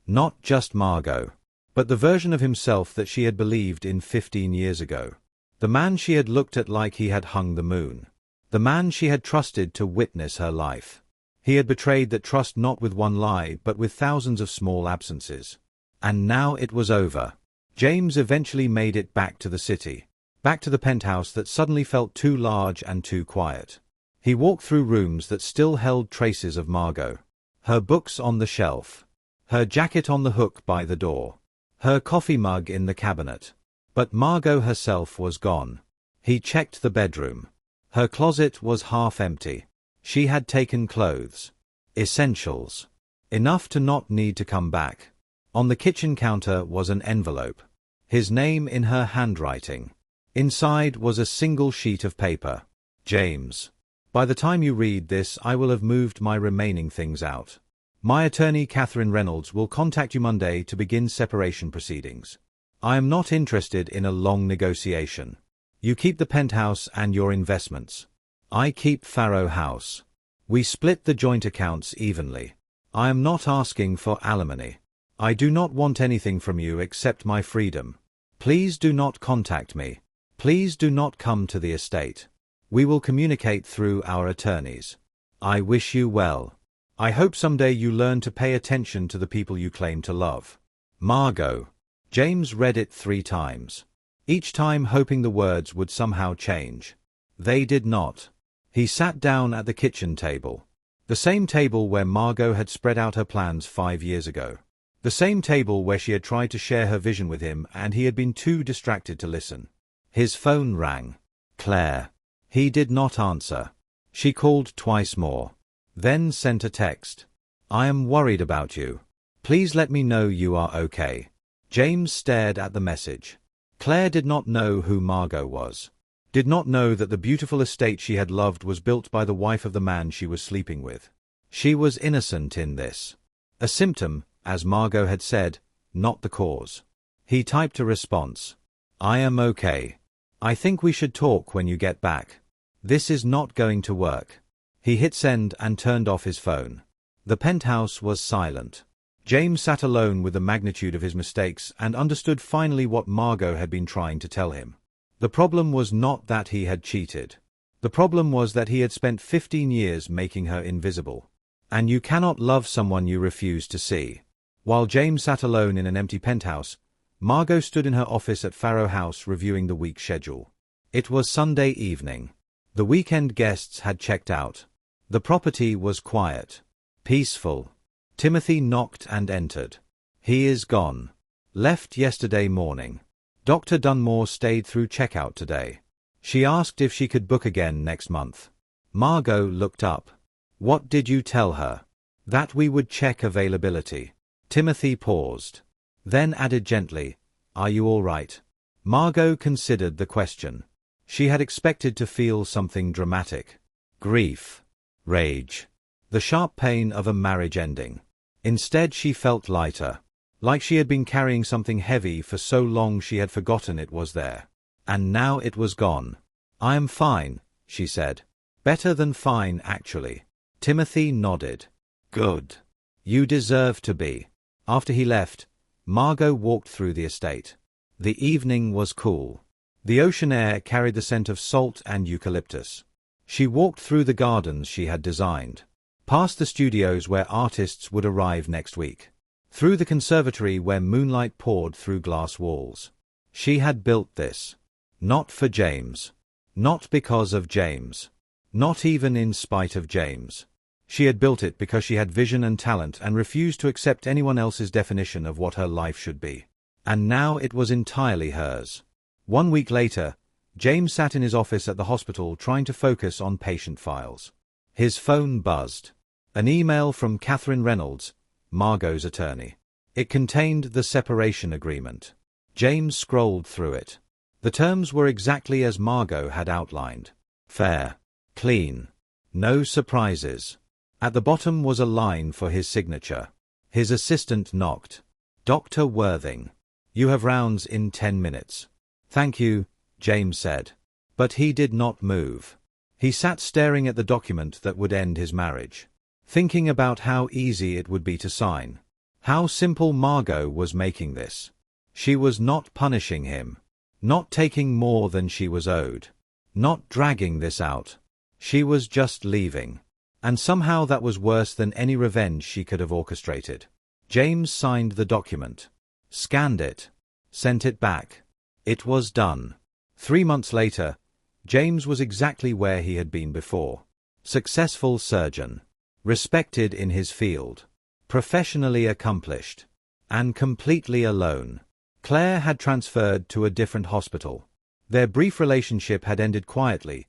Not just Margo, but the version of himself that she had believed in 15 years ago. The man she had looked at like he had hung the moon. The man she had trusted to witness her life. He had betrayed that trust not with one lie but with thousands of small absences. And now it was over. James eventually made it back to the city. Back to the penthouse that suddenly felt too large and too quiet. He walked through rooms that still held traces of Margo. Her books on the shelf. Her jacket on the hook by the door. Her coffee mug in the cabinet. But Margo herself was gone. He checked the bedroom. Her closet was half empty. She had taken clothes. Essentials. Enough to not need to come back. On the kitchen counter was an envelope. His name in her handwriting. Inside was a single sheet of paper. James. By the time you read this, I will have moved my remaining things out. My attorney Catherine Reynolds will contact you Monday to begin separation proceedings. I am not interested in a long negotiation. You keep the penthouse and your investments. I keep Pharaoh House. We split the joint accounts evenly. I am not asking for alimony. I do not want anything from you except my freedom. Please do not contact me. Please do not come to the estate. We will communicate through our attorneys. I wish you well. I hope someday you learn to pay attention to the people you claim to love. Margo. James read it 3 times. Each time hoping the words would somehow change. They did not. He sat down at the kitchen table. The same table where Margo had spread out her plans 5 years ago. The same table where she had tried to share her vision with him and he had been too distracted to listen. His phone rang. Claire. He did not answer. She called twice more. Then sent a text. I am worried about you. Please let me know you are okay. James stared at the message. Claire did not know who Margo was. Did not know that the beautiful estate she had loved was built by the wife of the man she was sleeping with. She was innocent in this. A symptom, as Margo had said, not the cause. He typed a response. I am okay. I think we should talk when you get back. This is not going to work. He hit send and turned off his phone. The penthouse was silent. James sat alone with the magnitude of his mistakes and understood finally what Margo had been trying to tell him. The problem was not that he had cheated. The problem was that he had spent 15 years making her invisible. And you cannot love someone you refuse to see. While James sat alone in an empty penthouse, Margo stood in her office at Pharaoh House reviewing the week's schedule. It was Sunday evening. The weekend guests had checked out. The property was quiet. Peaceful. Timothy knocked and entered. He is gone. Left yesterday morning. Dr. Dunmore stayed through checkout today. She asked if she could book again next month. Margo looked up. What did you tell her? That we would check availability. Timothy paused. Then added gently, Are you all right? Margo considered the question. She had expected to feel something dramatic. Grief. Rage. The sharp pain of a marriage ending. Instead she felt lighter. Like she had been carrying something heavy for so long she had forgotten it was there. And now it was gone. I am fine, she said. Better than fine, actually. Timothy nodded. Good. You deserve to be. After he left, Margo walked through the estate. The evening was cool. The ocean air carried the scent of salt and eucalyptus. She walked through the gardens she had designed. Past the studios where artists would arrive next week. Through the conservatory where moonlight poured through glass walls. She had built this. Not for James. Not because of James. Not even in spite of James. She had built it because she had vision and talent and refused to accept anyone else's definition of what her life should be. And now it was entirely hers. 1 week later, James sat in his office at the hospital trying to focus on patient files. His phone buzzed. An email from Catherine Reynolds, Margo's attorney. It contained the separation agreement. James scrolled through it. The terms were exactly as Margo had outlined. Fair. Clean. No surprises. At the bottom was a line for his signature. His assistant knocked. Dr. Worthing. You have rounds in 10 minutes. Thank you, James said. But he did not move. He sat staring at the document that would end his marriage. Thinking about how easy it would be to sign. How simple Margo was making this. She was not punishing him. Not taking more than she was owed. Not dragging this out. She was just leaving. And somehow that was worse than any revenge she could have orchestrated. James signed the document. scanned it, sent it back. It was done. 3 months later, James was exactly where he had been before. Successful surgeon. Respected in his field. Professionally accomplished. And completely alone. Claire had transferred to a different hospital. Their brief relationship had ended quietly,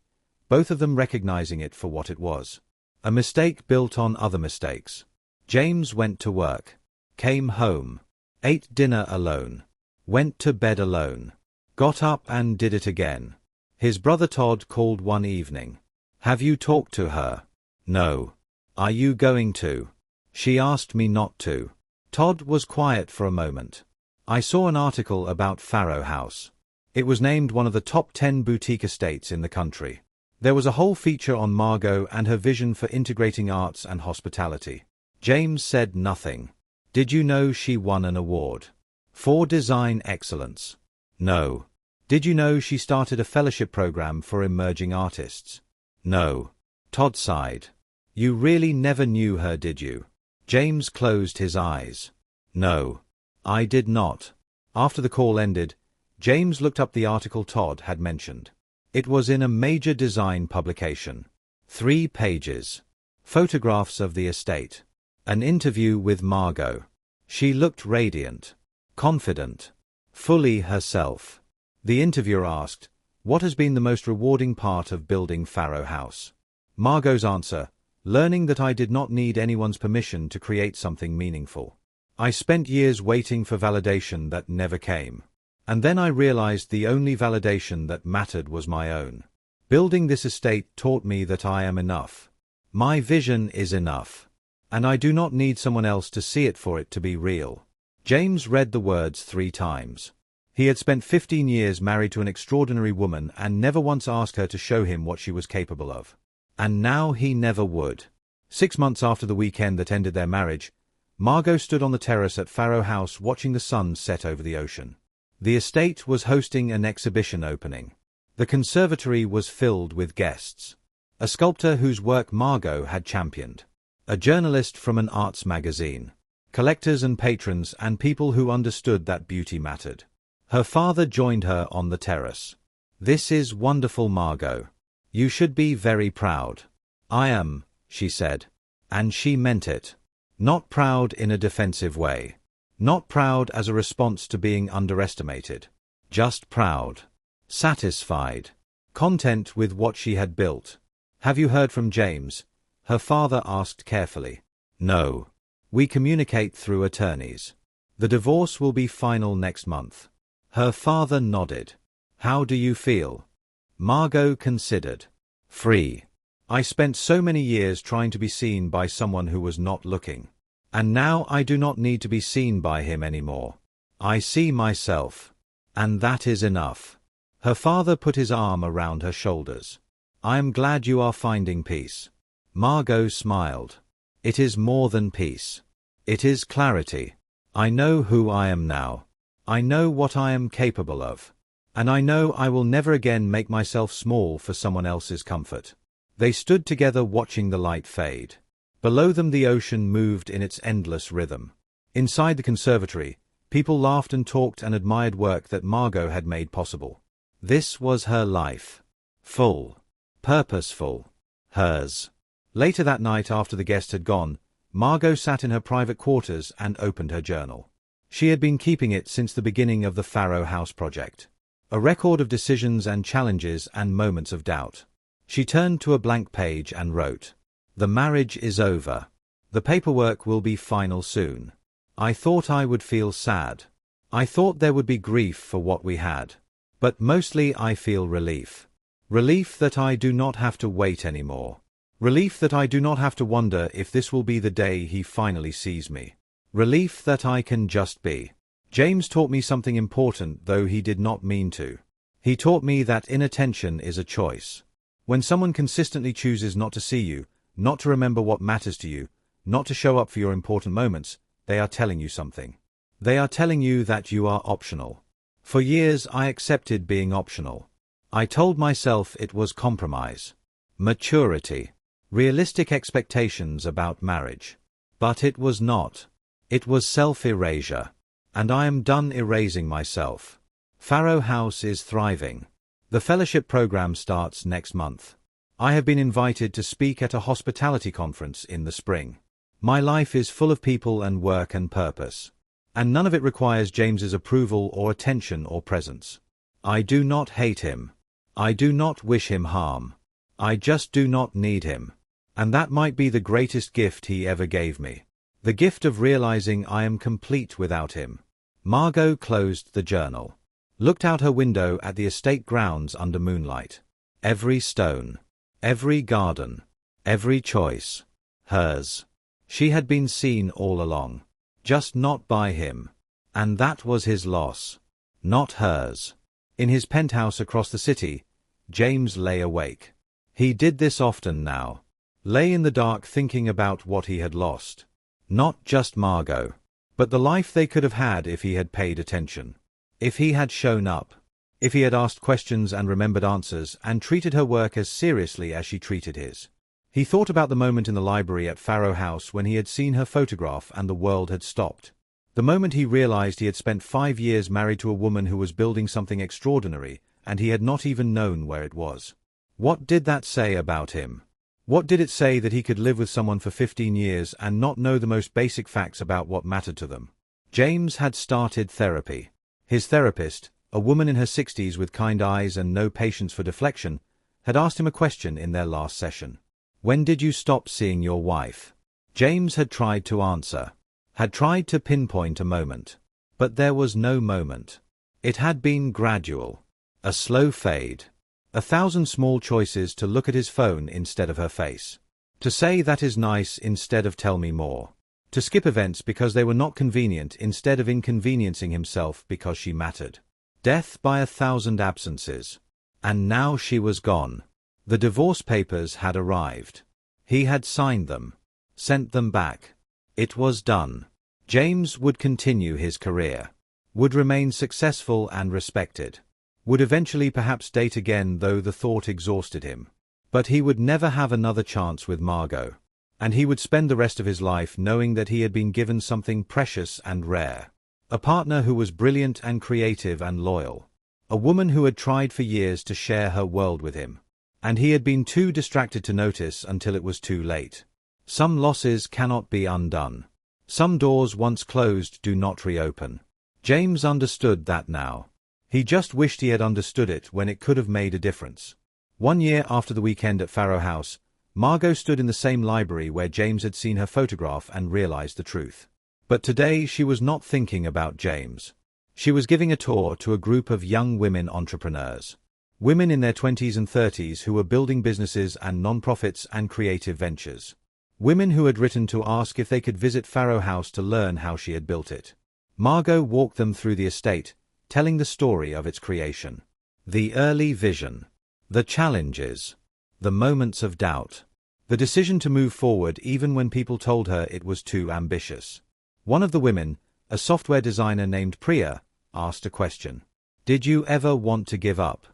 both of them recognizing it for what it was. A mistake built on other mistakes. James went to work. Came home. Ate dinner alone. Went to bed alone. Got up and did it again. His brother Todd called one evening. "Have you talked to her?" "No." "Are you going to?" "She asked me not to." Todd was quiet for a moment. "I saw an article about Pharaoh House. It was named one of the top 10 boutique estates in the country. There was a whole feature on Margo and her vision for integrating arts and hospitality." James said nothing. "Did you know she won an award for design excellence?" "No." "Did you know she started a fellowship program for emerging artists?" "No." Todd sighed. "You really never knew her, did you?" James closed his eyes. "No. I did not." After the call ended, James looked up the article Todd had mentioned. It was in a major design publication. 3 pages. Photographs of the estate. An interview with Margo. She looked radiant. Confident. Fully herself. The interviewer asked, "What has been the most rewarding part of building Pharaoh House?" Margo's answer, "Learning that I did not need anyone's permission to create something meaningful. I spent years waiting for validation that never came. And then I realized the only validation that mattered was my own. Building this estate taught me that I am enough. My vision is enough. And I do not need someone else to see it for it to be real." James read the words 3 times. He had spent 15 years married to an extraordinary woman and never once asked her to show him what she was capable of. And now he never would. 6 months after the weekend that ended their marriage, Margo stood on the terrace at Pharaoh House watching the sun set over the ocean. The estate was hosting an exhibition opening. The conservatory was filled with guests. A sculptor whose work Margo had championed. A journalist from an arts magazine. Collectors and patrons and people who understood that beauty mattered. Her father joined her on the terrace. "This is wonderful, Margo. You should be very proud." "I am," she said. And she meant it. Not proud in a defensive way. Not proud as a response to being underestimated. Just proud. Satisfied. Content with what she had built. "Have you heard from James?" her father asked carefully. "No. We communicate through attorneys. The divorce will be final next month." Her father nodded. "How do you feel?" Margo considered. "Free. I spent so many years trying to be seen by someone who was not looking. And now I do not need to be seen by him anymore. I see myself. And that is enough." Her father put his arm around her shoulders. "I am glad you are finding peace." Margo smiled. "It is more than peace. It is clarity. I know who I am now. I know what I am capable of. And I know I will never again make myself small for someone else's comfort." They stood together watching the light fade. Below them the ocean moved in its endless rhythm. Inside the conservatory, people laughed and talked and admired work that Margo had made possible. This was her life. Full. Purposeful. Hers. Later that night, after the guest had gone, Margo sat in her private quarters and opened her journal. She had been keeping it since the beginning of the Pharaoh House project. A record of decisions and challenges and moments of doubt. She turned to a blank page and wrote, "The marriage is over. The paperwork will be final soon. I thought I would feel sad. I thought there would be grief for what we had. But mostly I feel relief. Relief that I do not have to wait anymore. Relief that I do not have to wonder if this will be the day he finally sees me. Relief that I can just be." James taught me something important, though he did not mean to. He taught me that inattention is a choice. When someone consistently chooses not to see you, not to remember what matters to you, not to show up for your important moments, they are telling you something. They are telling you that you are optional. For years I accepted being optional. I told myself it was compromise. Maturity. Realistic expectations about marriage. But it was not. It was self-erasure. And I am done erasing myself. Pharaoh House is thriving. The fellowship program starts next month. I have been invited to speak at a hospitality conference in the spring. My life is full of people and work and purpose. And none of it requires James's approval or attention or presence. I do not hate him. I do not wish him harm. I just do not need him. And that might be the greatest gift he ever gave me. The gift of realizing I am complete without him. Margo closed the journal. Looked out her window at the estate grounds under moonlight. Every stone. Every garden. Every choice. Hers. She had been seen all along. Just not by him. And that was his loss. Not hers. In his penthouse across the city, James lay awake. He did this often now. Lay in the dark thinking about what he had lost. Not just Margo, but the life they could have had if he had paid attention. If he had shown up. If he had asked questions and remembered answers and treated her work as seriously as she treated his. He thought about the moment in the library at Pharaoh House when he had seen her photograph and the world had stopped. The moment he realized he had spent 5 years married to a woman who was building something extraordinary, and he had not even known where it was. What did that say about him? What did it say that he could live with someone for 15 years and not know the most basic facts about what mattered to them? James had started therapy. His therapist, a woman in her 60s with kind eyes and no patience for deflection, had asked him a question in their last session. When did you stop seeing your wife? James had tried to answer. Had tried to pinpoint a moment. But there was no moment. It had been gradual. A slow fade. 1,000 small choices to look at his phone instead of her face. To say that is nice instead of tell me more. To skip events because they were not convenient instead of inconveniencing himself because she mattered. Death by 1,000 absences. And now she was gone. The divorce papers had arrived. He had signed them. Sent them back. It was done. James would continue his career. Would remain successful and respected. Would eventually perhaps date again, though the thought exhausted him. But he would never have another chance with Margo. And he would spend the rest of his life knowing that he had been given something precious and rare. A partner who was brilliant and creative and loyal. A woman who had tried for years to share her world with him. And he had been too distracted to notice until it was too late. Some losses cannot be undone. Some doors once closed do not reopen. James understood that now. He just wished he had understood it when it could have made a difference. 1 year after the weekend at Pharaoh House, Margo stood in the same library where James had seen her photograph and realized the truth. But today she was not thinking about James. She was giving a tour to a group of young women entrepreneurs. Women in their 20s and 30s who were building businesses and non-profits and creative ventures. Women who had written to ask if they could visit Pharaoh House to learn how she had built it. Margo walked them through the estate, telling the story of its creation. The early vision. The challenges. The moments of doubt. The decision to move forward even when people told her it was too ambitious. One of the women, a software designer named Priya, asked a question. Did you ever want to give up?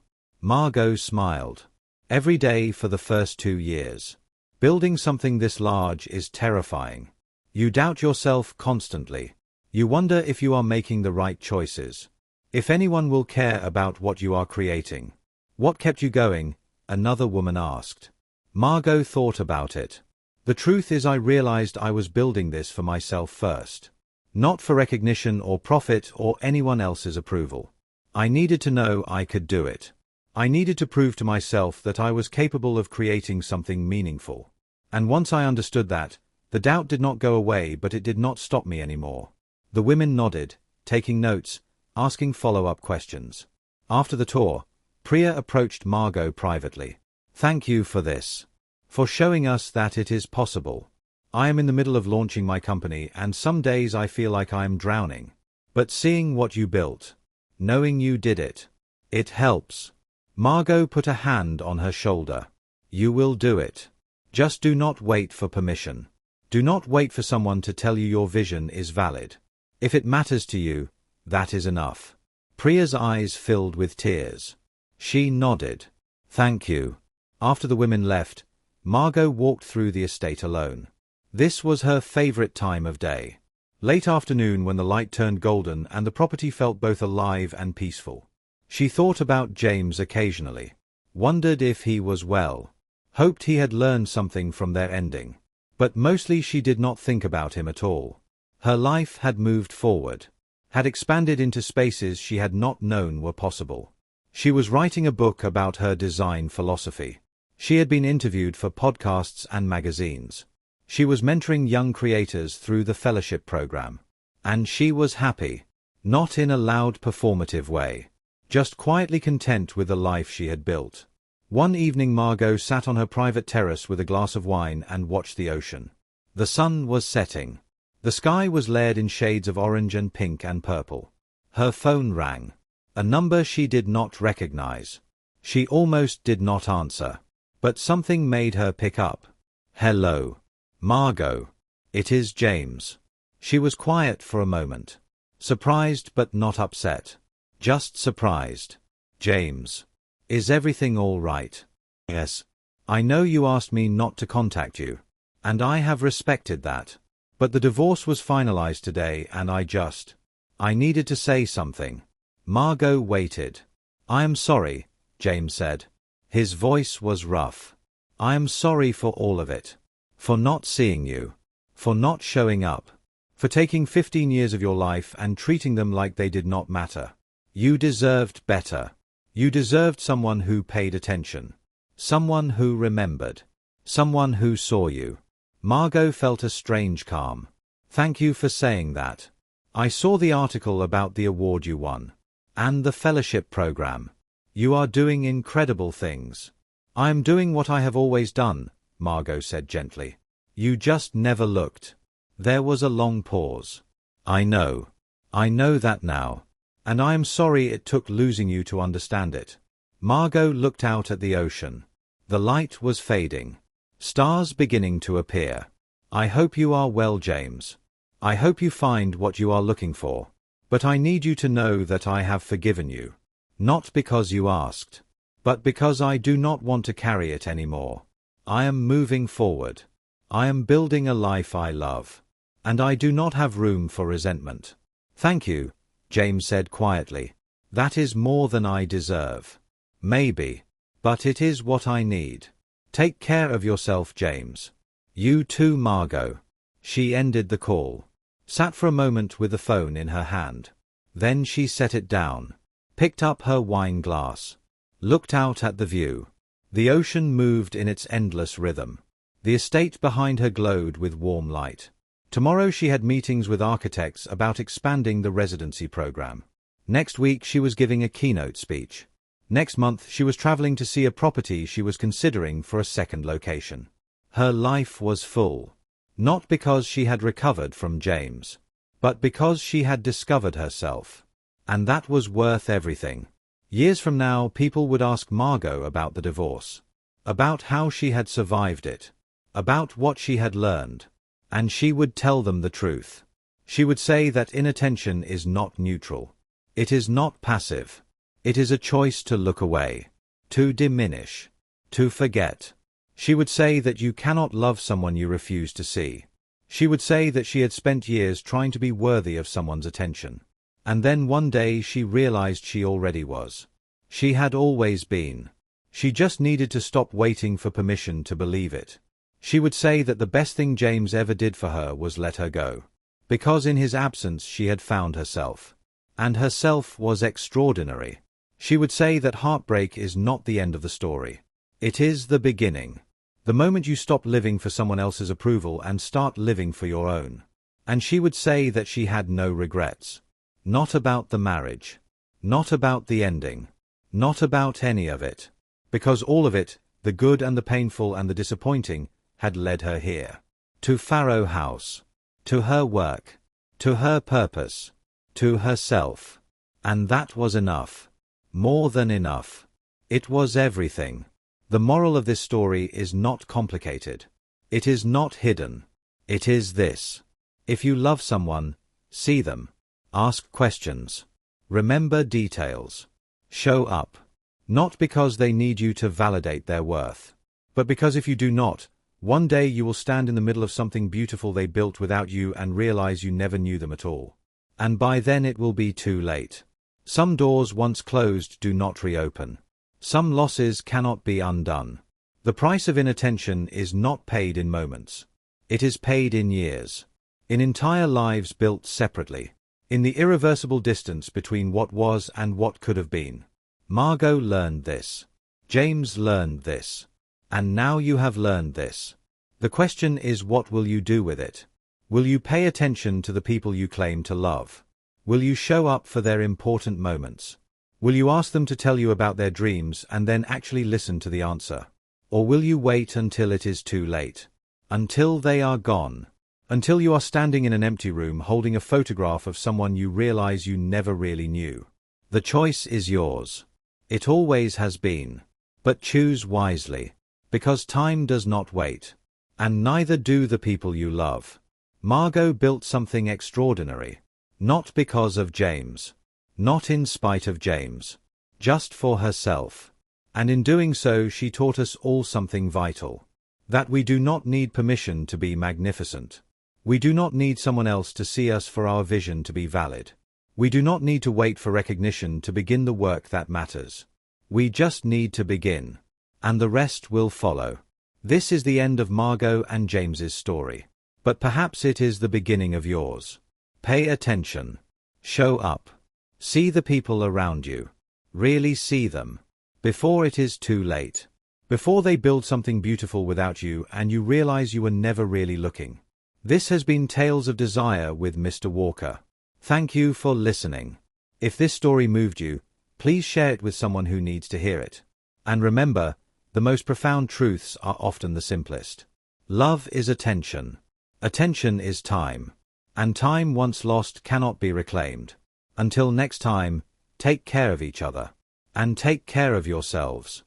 Margo smiled. Every day for the first 2 years. Building something this large is terrifying. You doubt yourself constantly. You wonder if you are making the right choices. If anyone will care about what you are creating. What kept you going? Another woman asked. Margo thought about it. The truth is I realized I was building this for myself first. Not for recognition or profit or anyone else's approval. I needed to know I could do it. I needed to prove to myself that I was capable of creating something meaningful. And once I understood that, the doubt did not go away, but it did not stop me anymore. The women nodded, taking notes, asking follow-up questions. After the tour, Priya approached Margo privately. Thank you for this. For showing us that it is possible. I am in the middle of launching my company and some days I feel like I am drowning. But seeing what you built, knowing you did it, it helps. Margo put a hand on her shoulder. You will do it. Just do not wait for permission. Do not wait for someone to tell you your vision is valid. If it matters to you, that is enough. Priya's eyes filled with tears. She nodded. Thank you. After the women left, Margo walked through the estate alone. This was her favorite time of day. Late afternoon when the light turned golden and the property felt both alive and peaceful. She thought about James occasionally. Wondered if he was well. Hoped he had learned something from their ending. But mostly she did not think about him at all. Her life had moved forward. Had expanded into spaces she had not known were possible. She was writing a book about her design philosophy. She had been interviewed for podcasts and magazines. She was mentoring young creators through the fellowship program. And she was happy. Not in a loud performative way. Just quietly content with the life she had built. One evening Margo sat on her private terrace with a glass of wine and watched the ocean. The sun was setting. The sky was layered in shades of orange and pink and purple. Her phone rang. A number she did not recognize. She almost did not answer. But something made her pick up. Hello. Margo. It is James. She was quiet for a moment. Surprised but not upset. Just surprised. James. Is everything all right? Yes. I know you asked me not to contact you. And I have respected that. But the divorce was finalized today and I needed to say something. Margo waited. I am sorry, James said. His voice was rough. I am sorry for all of it. For not seeing you. For not showing up. For taking 15 years of your life and treating them like they did not matter. You deserved better. You deserved someone who paid attention. Someone who remembered. Someone who saw you. Margo felt a strange calm. Thank you for saying that. I saw the article about the award you won. And the fellowship program. You are doing incredible things. I am doing what I have always done, Margo said gently. You just never looked. There was a long pause. I know that now. And I am sorry it took losing you to understand it. Margo looked out at the ocean. The light was fading. Stars beginning to appear. I hope you are well, James. I hope you find what you are looking for. But I need you to know that I have forgiven you. Not because you asked. But because I do not want to carry it anymore. I am moving forward. I am building a life I love. And I do not have room for resentment. Thank you, James said quietly. That is more than I deserve. Maybe. But it is what I need. Take care of yourself, James. You too, Margo. She ended the call. Sat for a moment with the phone in her hand. Then she set it down. Picked up her wine glass. Looked out at the view. The ocean moved in its endless rhythm. The estate behind her glowed with warm light. Tomorrow she had meetings with architects about expanding the residency program. Next week she was giving a keynote speech. Next month she was traveling to see a property she was considering for a second location. Her life was full. Not because she had recovered from James. But because she had discovered herself. And that was worth everything. Years from now people would ask Margo about the divorce. About how she had survived it. About what she had learned. And she would tell them the truth. She would say that inattention is not neutral. It is not passive. It is a choice to look away. To diminish. To forget. She would say that you cannot love someone you refuse to see. She would say that she had spent years trying to be worthy of someone's attention. And then one day she realized she already was. She had always been. She just needed to stop waiting for permission to believe it. She would say that the best thing James ever did for her was let her go. Because in his absence she had found herself. And herself was extraordinary. She would say that heartbreak is not the end of the story. It is the beginning. The moment you stop living for someone else's approval and start living for your own. And she would say that she had no regrets. Not about the marriage. Not about the ending. Not about any of it. Because all of it, the good and the painful and the disappointing, had led her here. To Pharaoh House. To her work. To her purpose. To herself. And that was enough. More than enough. It was everything. The moral of this story is not complicated. It is not hidden. It is this. If you love someone, see them. Ask questions. Remember details. Show up. Not because they need you to validate their worth. But because if you do not, One day you will stand in the middle of something beautiful they built without you and realize you never knew them at all. And by then it will be too late. Some doors once closed do not reopen. Some losses cannot be undone. The price of inattention is not paid in moments. It is paid in years. In entire lives built separately. In the irreversible distance between what was and what could have been. Margo learned this. James learned this. And now you have learned this. The question is, what will you do with it? Will you pay attention to the people you claim to love? Will you show up for their important moments? Will you ask them to tell you about their dreams and then actually listen to the answer? Or will you wait until it is too late? Until they are gone? Until you are standing in an empty room holding a photograph of someone you realize you never really knew? The choice is yours. It always has been. But choose wisely. Because time does not wait. And neither do the people you love. Margo built something extraordinary. Not because of James. Not in spite of James. Just for herself. And in doing so she taught us all something vital. That we do not need permission to be magnificent. We do not need someone else to see us for our vision to be valid. We do not need to wait for recognition to begin the work that matters. We just need to begin. And the rest will follow. This is the end of Margo and James's story. But perhaps it is the beginning of yours. Pay attention. Show up. See the people around you. Really see them. Before it is too late. Before they build something beautiful without you and you realize you were never really looking. This has been Tales of Desire with Mr. Walker. Thank you for listening. If this story moved you, please share it with someone who needs to hear it. And remember, the most profound truths are often the simplest. Love is attention. Attention is time. And time once lost cannot be reclaimed. Until next time, take care of each other. And take care of yourselves.